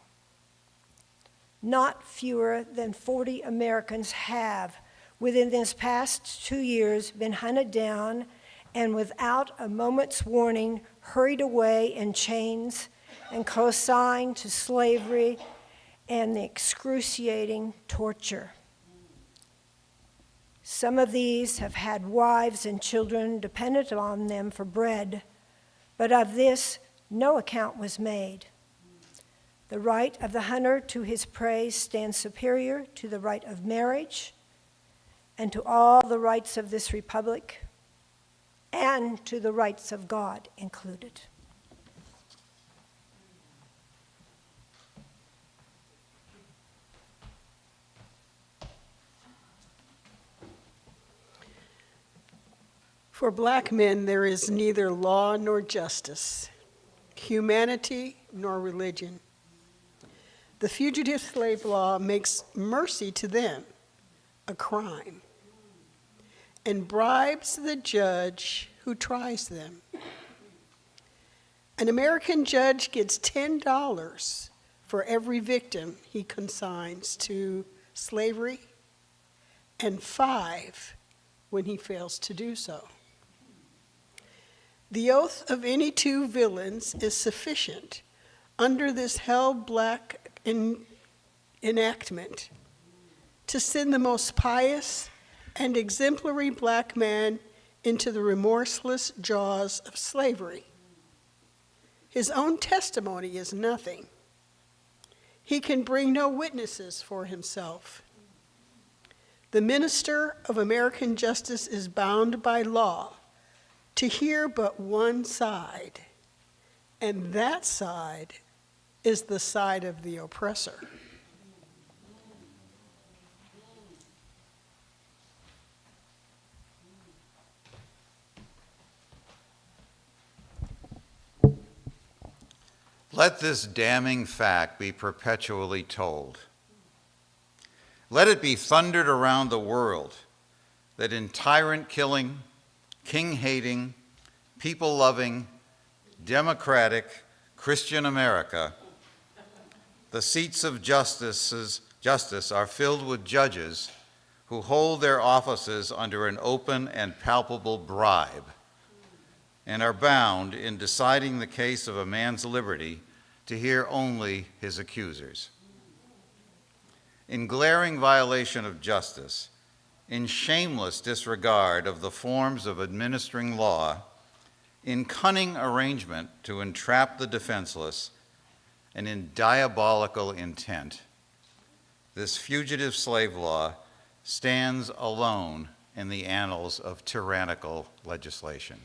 Not fewer than 40 Americans have, within this past 2 years, been hunted down and without a moment's warning, hurried away in chains and consigned to slavery and the excruciating torture. Some of these have had wives and children dependent on them for bread, but of this, no account was made. The right of the hunter to his prey stands superior to the right of marriage and to all the rights of this republic and to the rights of God included. For black men, there is neither law nor justice, humanity nor religion. The fugitive slave law makes mercy to them a crime and bribes the judge who tries them. An American judge gets $10 for every victim he consigns to slavery and 5 when he fails to do so. The oath of any 2 villains is sufficient under this hell-black enactment to send the most pious and exemplary black man into the remorseless jaws of slavery. His own testimony is nothing. He can bring no witnesses for himself. The minister of American justice is bound by law to hear but one side, and that side is the side of the oppressor. Let this damning fact be perpetually told. Let it be thundered around the world that in tyrant-killing, king-hating, people-loving, democratic, Christian America, the seats of justice are filled with judges who hold their offices under an open and palpable bribe and are bound, in deciding the case of a man's liberty, to hear only his accusers. In glaring violation of justice, in shameless disregard of the forms of administering law, in cunning arrangement to entrap the defenseless, and in diabolical intent, this fugitive slave law stands alone in the annals of tyrannical legislation.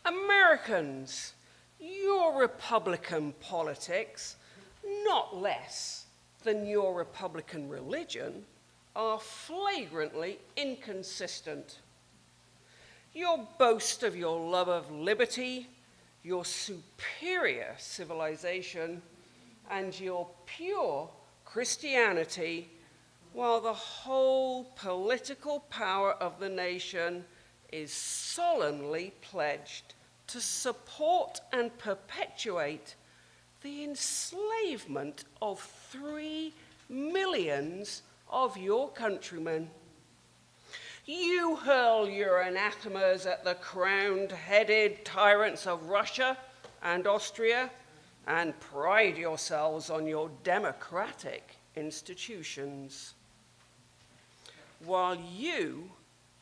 Americans, your Republican politics, not less than your Republican religion, are flagrantly inconsistent. Your boast of your love of liberty, your superior civilization, and your pure Christianity, while the whole political power of the nation is solemnly pledged to support and perpetuate the enslavement of 3 millions of your countrymen. You hurl your anathemas at the crowned-headed tyrants of Russia and Austria and pride yourselves on your democratic institutions, while you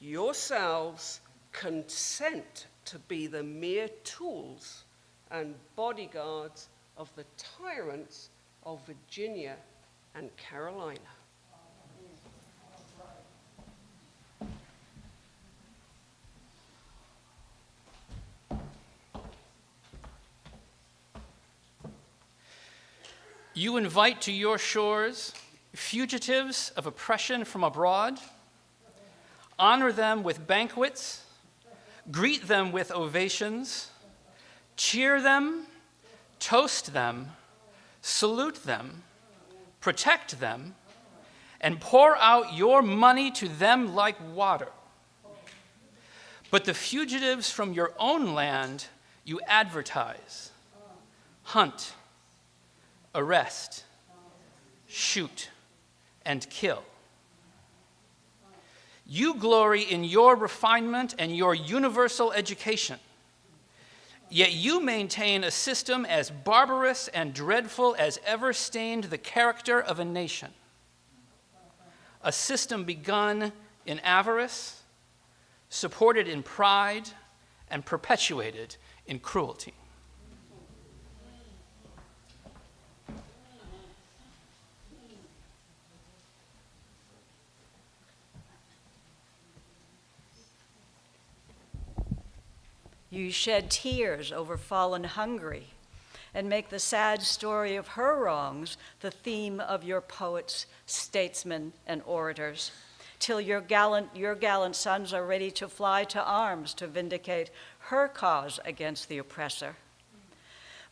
yourselves consent to be the mere tools and bodyguards of the tyrants of Virginia and Carolina. You invite to your shores fugitives of oppression from abroad, honor them with banquets, greet them with ovations, cheer them, toast them, salute them, protect them, and pour out your money to them like water. But the fugitives from your own land you advertise, hunt, arrest, shoot, and kill. You glory in your refinement and your universal education, yet you maintain a system as barbarous and dreadful as ever stained the character of a nation. A system begun in avarice, supported in pride, and perpetuated in cruelty. You shed tears over fallen Hungary and make the sad story of her wrongs the theme of your poets, statesmen, and orators, till your gallant sons are ready to fly to arms to vindicate her cause against the oppressor.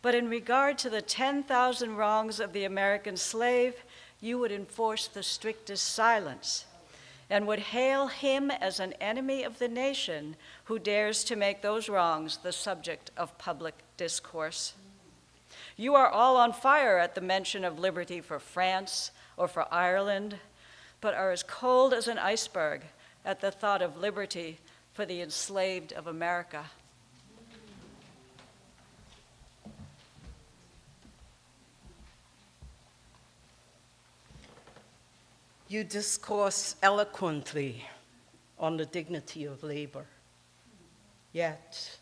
But in regard to the 10,000 wrongs of the American slave, you would enforce the strictest silence and would hail him as an enemy of the nation who dares to make those wrongs the subject of public discourse. You are all on fire at the mention of liberty for France or for Ireland, but are as cold as an iceberg at the thought of liberty for the enslaved of America. You discourse eloquently on the dignity of labor, yet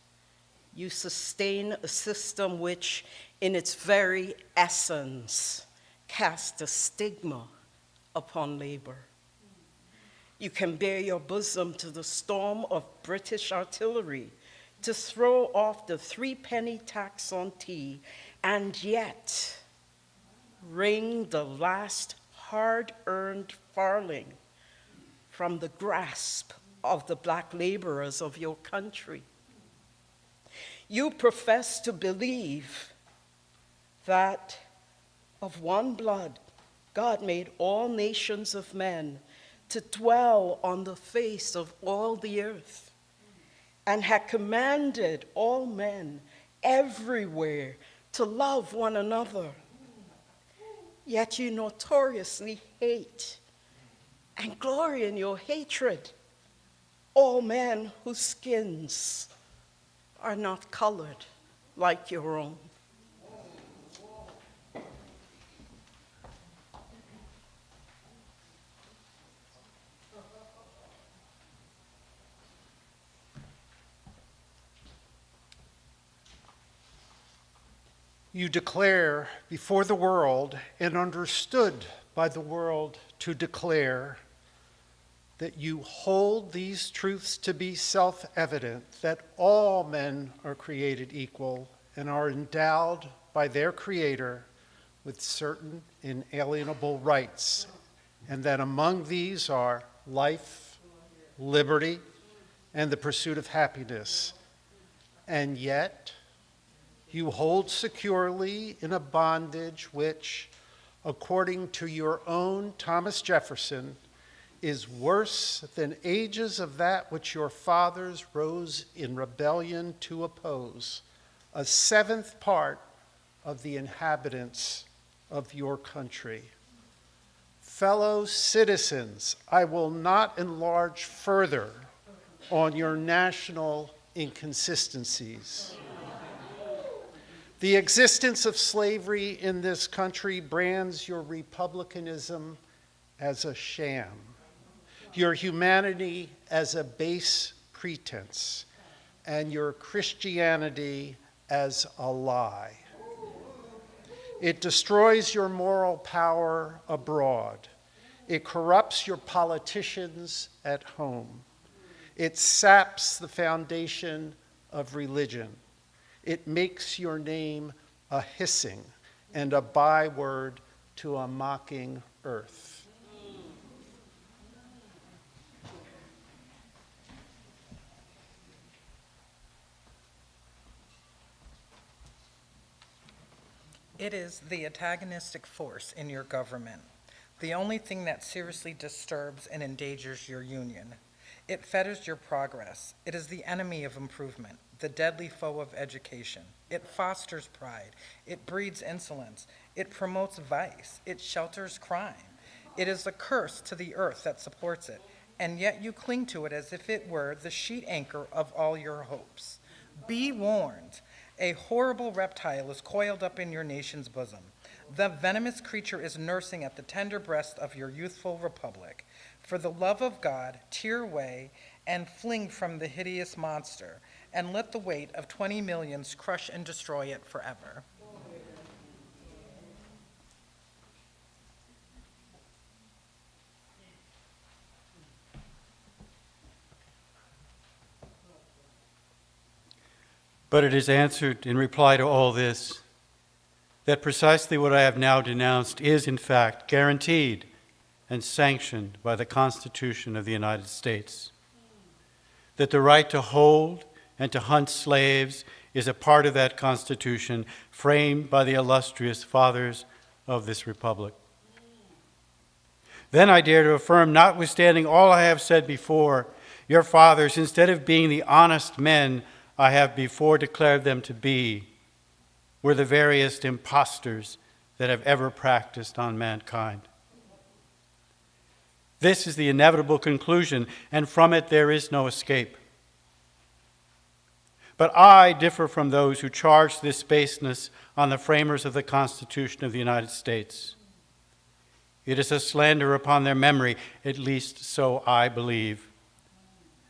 you sustain a system which, in its very essence, casts a stigma upon labor. You can bare your bosom to the storm of British artillery to throw off the 3-penny tax on tea, and yet wring the last hard-earned farthing from the grasp of the black laborers of your country. You profess to believe that of one blood God made all nations of men to dwell on the face of all the earth, and had commanded all men everywhere to love one another. Yet you notoriously hate and glory in your hatred all men whose skins are not colored like your own. You declare before the world and understood by the world to declare that you hold these truths to be self-evident, that all men are created equal and are endowed by their Creator with certain inalienable rights, and that among these are life, liberty, and the pursuit of happiness. And yet, you hold securely in a bondage which, according to your own Thomas Jefferson, is worse than ages of that which your fathers rose in rebellion to oppose, a seventh part of the inhabitants of your country. Fellow citizens, I will not enlarge further on your national inconsistencies. The existence of slavery in this country brands your republicanism as a sham, your humanity as a base pretense, and your Christianity as a lie. It destroys your moral power abroad. It corrupts your politicians at home. It saps the foundation of religion. It makes your name a hissing and a byword to a mocking earth. It is the antagonistic force in your government, the only thing that seriously disturbs and endangers your union. It fetters your progress. It is the enemy of improvement, the deadly foe of education. It fosters pride. It breeds insolence. It promotes vice. It shelters crime. It is a curse to the earth that supports it, and yet you cling to it as if it were the sheet anchor of all your hopes. Be warned. A horrible reptile is coiled up in your nation's bosom. The venomous creature is nursing at the tender breast of your youthful republic. For the love of God, tear away and fling from the hideous monster, and let the weight of 20 millions crush and destroy it forever. But it is answered in reply to all this, that precisely what I have now denounced is, in fact, guaranteed and sanctioned by the Constitution of the United States. That the right to hold and to hunt slaves is a part of that Constitution framed by the illustrious fathers of this republic. Then I dare to affirm, notwithstanding all I have said before, your fathers, instead of being the honest men I have before declared them to be, were the veriest impostors that have ever practiced on mankind. This is the inevitable conclusion, and from it there is no escape. But I differ from those who charge this baseness on the framers of the Constitution of the United States. It is a slander upon their memory, at least so I believe.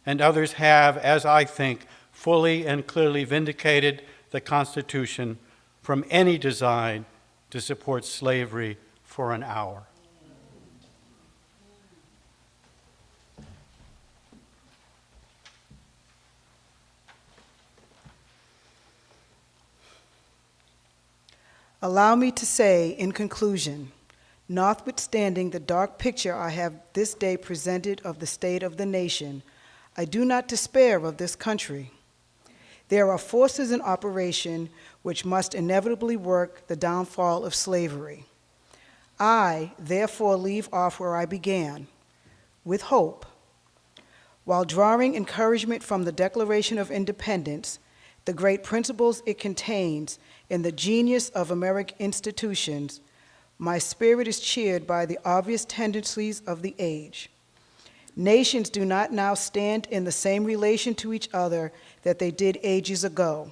And others have, as I think, fully and clearly vindicated the Constitution from any design to support slavery for an hour. Allow me to say, in conclusion, notwithstanding the dark picture I have this day presented of the state of the nation, I do not despair of this country. There are forces in operation which must inevitably work the downfall of slavery. I, therefore, leave off where I began, with hope. While drawing encouragement from the Declaration of Independence, the great principles it contains, and the genius of American institutions, my spirit is cheered by the obvious tendencies of the age. Nations do not now stand in the same relation to each other that they did ages ago.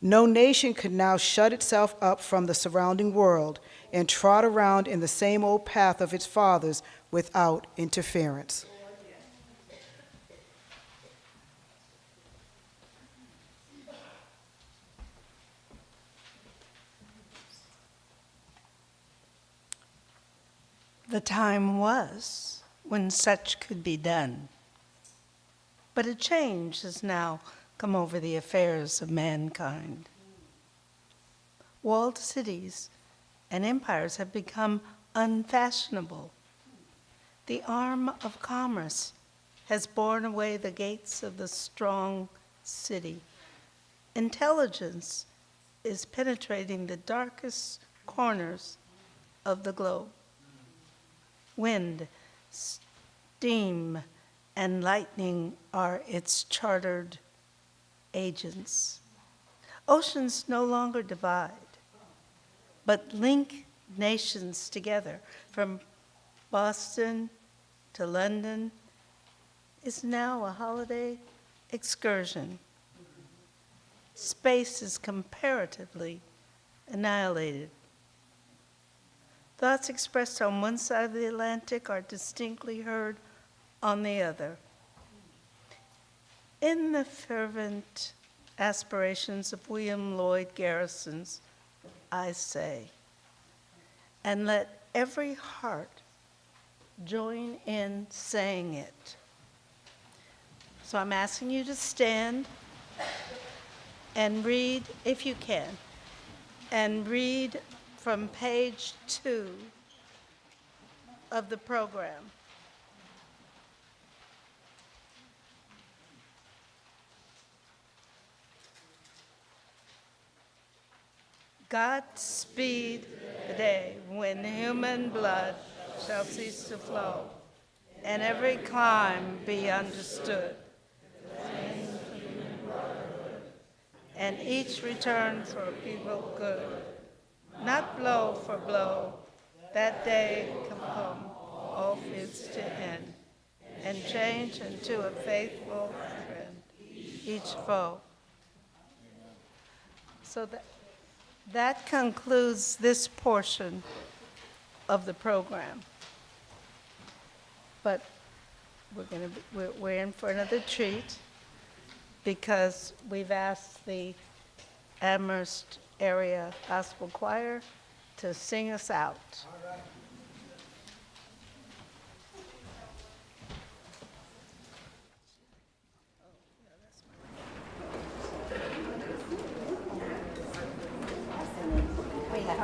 No nation could now shut itself up from the surrounding world and trot around in the same old path of its fathers without interference. The time was when such could be done. But a change has now come over the affairs of mankind. Walled cities and empires have become unfashionable. The arm of commerce has borne away the gates of the strong city. Intelligence is penetrating the darkest corners of the globe. Wind, steam, and lightning are its chartered agents. Oceans no longer divide, but link nations together. From Boston to London is now a holiday excursion. Space is comparatively annihilated. Thoughts expressed on one side of the Atlantic are distinctly heard on the other. In the fervent aspirations of William Lloyd Garrison's, I say, and let every heart join in saying it. So I'm asking you to stand and read, if you can, and read from page 2 of the program. Godspeed the day when human blood shall cease to flow, and every clime be understood, and each return for people good. Not blow for blow, that day can come, all feuds to end, and change into a faithful friend, each foe. So that concludes this portion of the program. But we're in for another treat because we've asked the Amherst Area Gospel Choir to sing us out. We have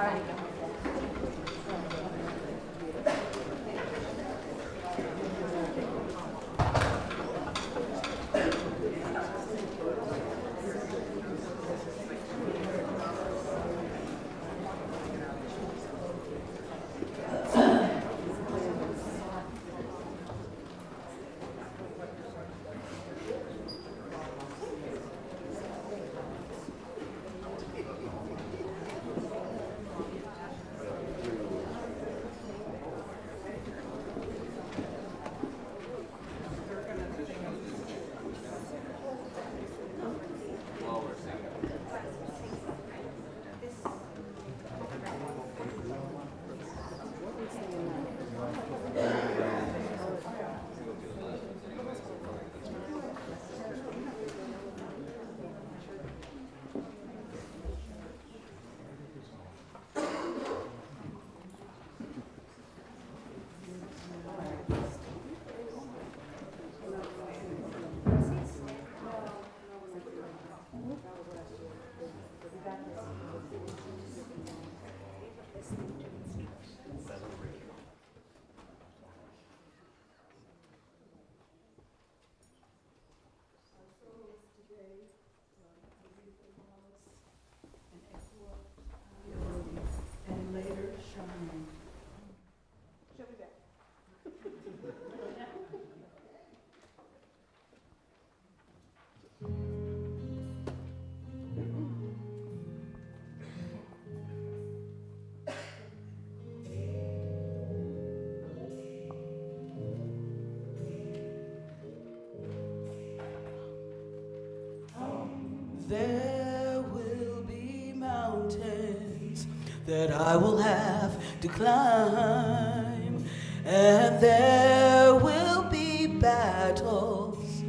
There will be mountains that I will have to climb, and there will be battles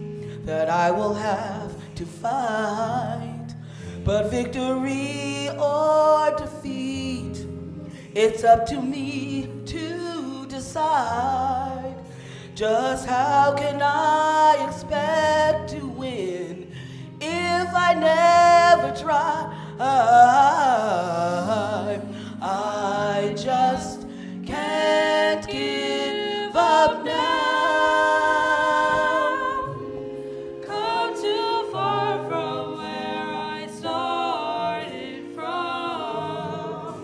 that I will have to fight. But victory or defeat, it's up to me to decide. Just how can I expect to win if I never try? I just can't give up now. Come too far from where I started from.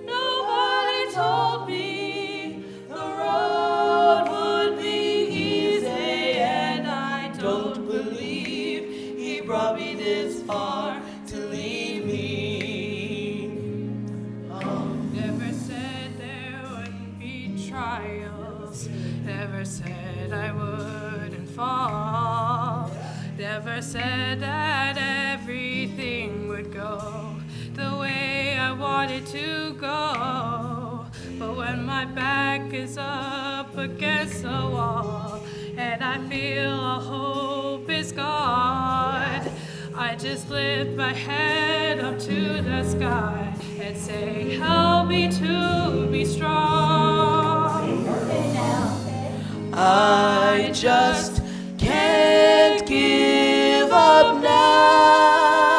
Nobody told me the road would be easy, and I don't believe he brought me this far to leave me. Never said there wouldn't be trials. Never said I wouldn't fall. Never said that everything would go the way I wanted to go. But when my back is up against the wall and I feel all hope is gone, I just lift my head up to the sky and say, help me to be strong. I just can't give up now.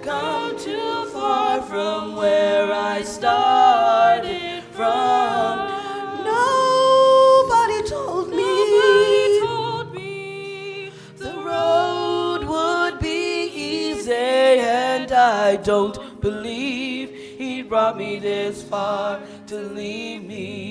Come too far from where I started from. Nobody told me the road would be easy, and I don't believe he brought me this far to leave me.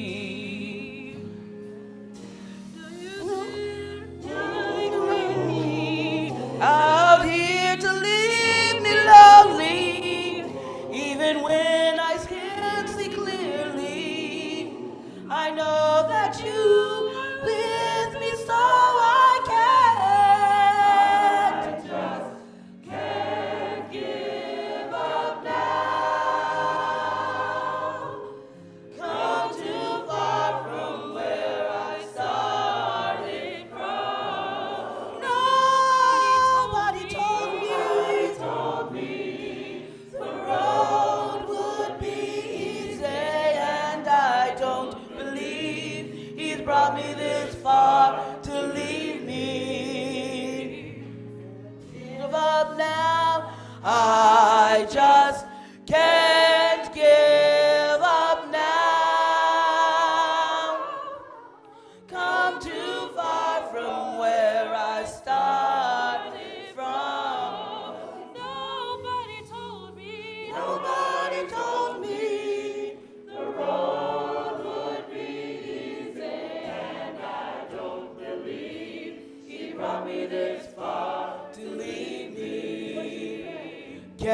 Out here to leave me lonely, even when I can't see clearly. I know that you are with me, so I just can't give up now. Come too far from where I started from. Nobody told me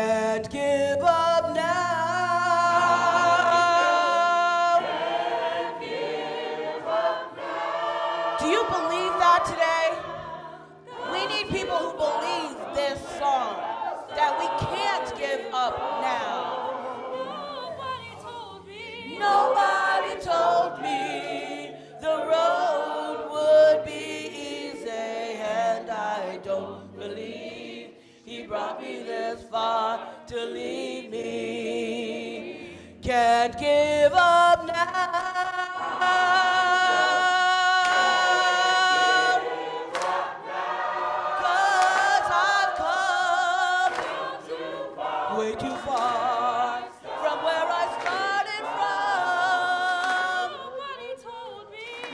Can't give up now. Do you believe that today? We need people who believe this song, that we can't give up now. Nobody told me the road would be easy, and I don't believe he brought me this far to leave me. Can't give up now. Way too far from where I started from.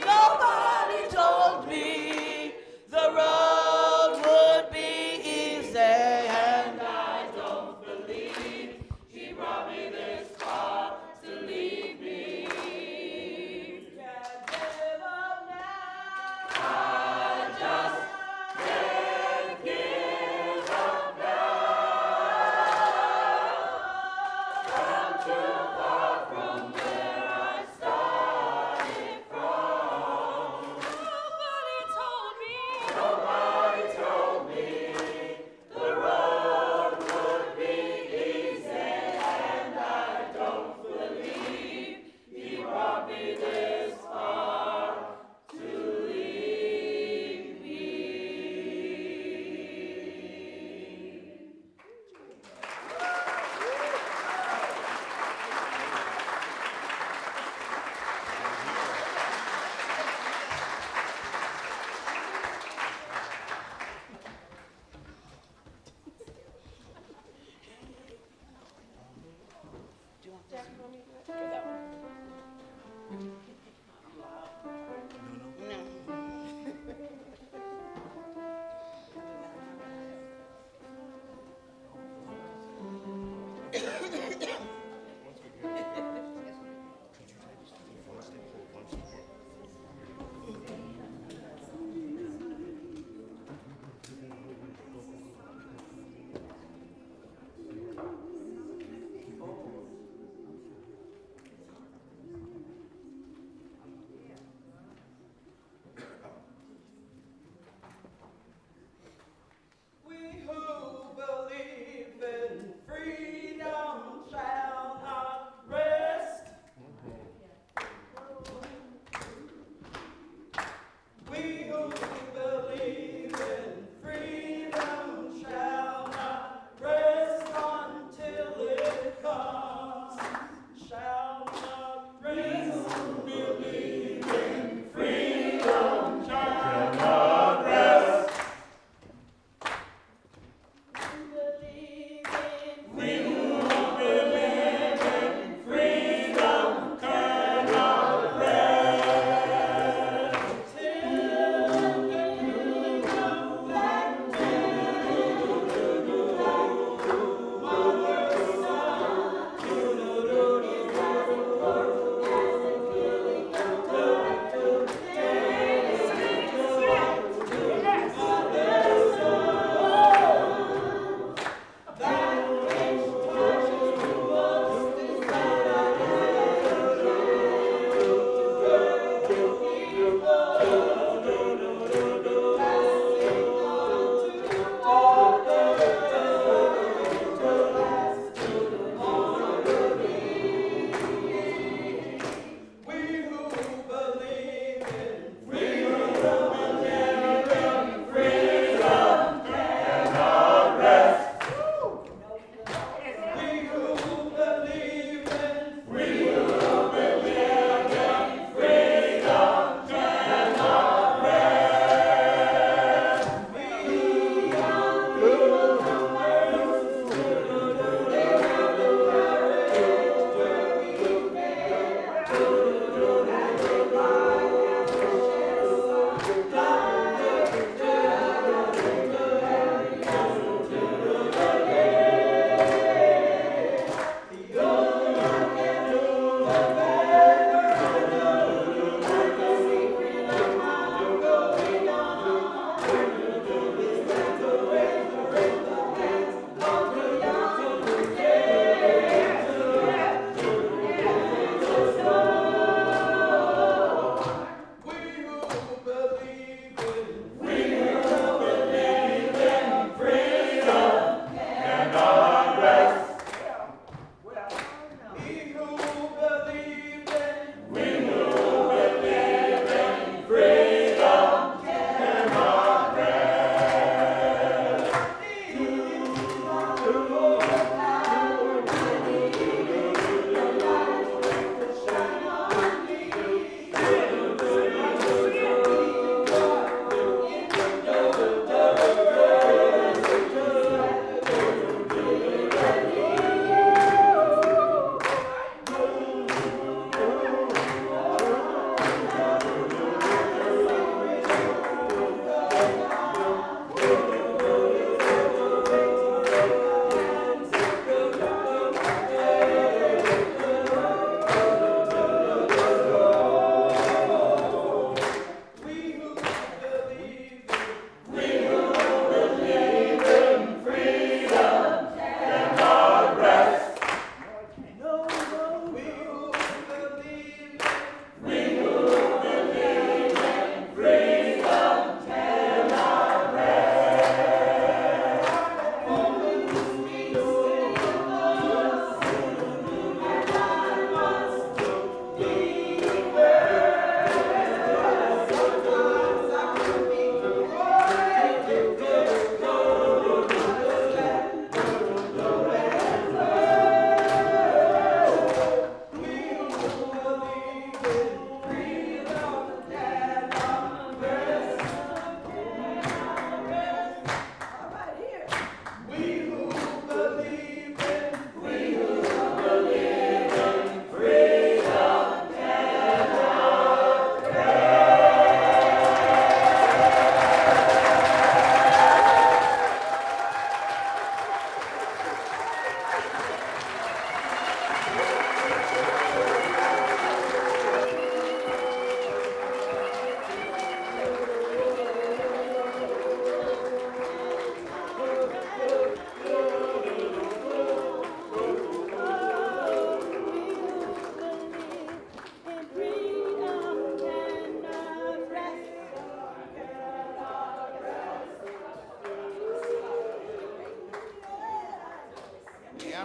Nobody told me the road would be easy, and I don't believe he brought me this far to leave me. Can't give up now. I just can't give up now.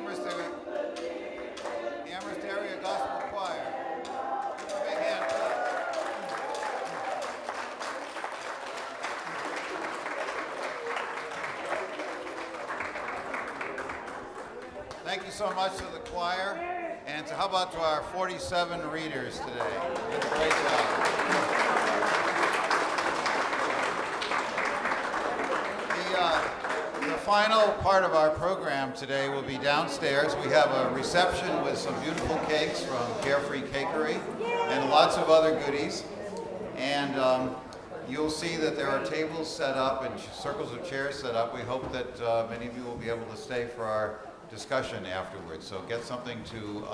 Amherst Area Gospel Choir. Give them a big hand, please. Thank you so much to the choir, and how about to our 47 readers today? Did a great job. The final part of our program today will be downstairs. We have a reception with some beautiful cakes from Carefree Cakery and lots of other goodies. And you'll see that there are tables set up and circles of chairs set up. We hope that many of you will be able to stay for our discussion afterwards. So get something to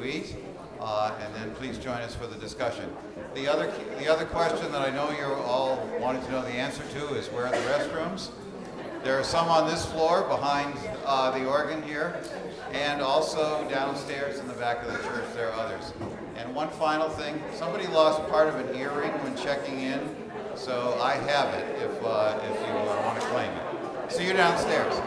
eat, and then please join us for the discussion. The other question that I know you're all wanting to know the answer to is where are the restrooms? There are some on this floor behind the organ here, and also downstairs in the back of the church there are others. And one final thing, somebody lost part of an earring when checking in, so I have it if you want to claim it. See you downstairs.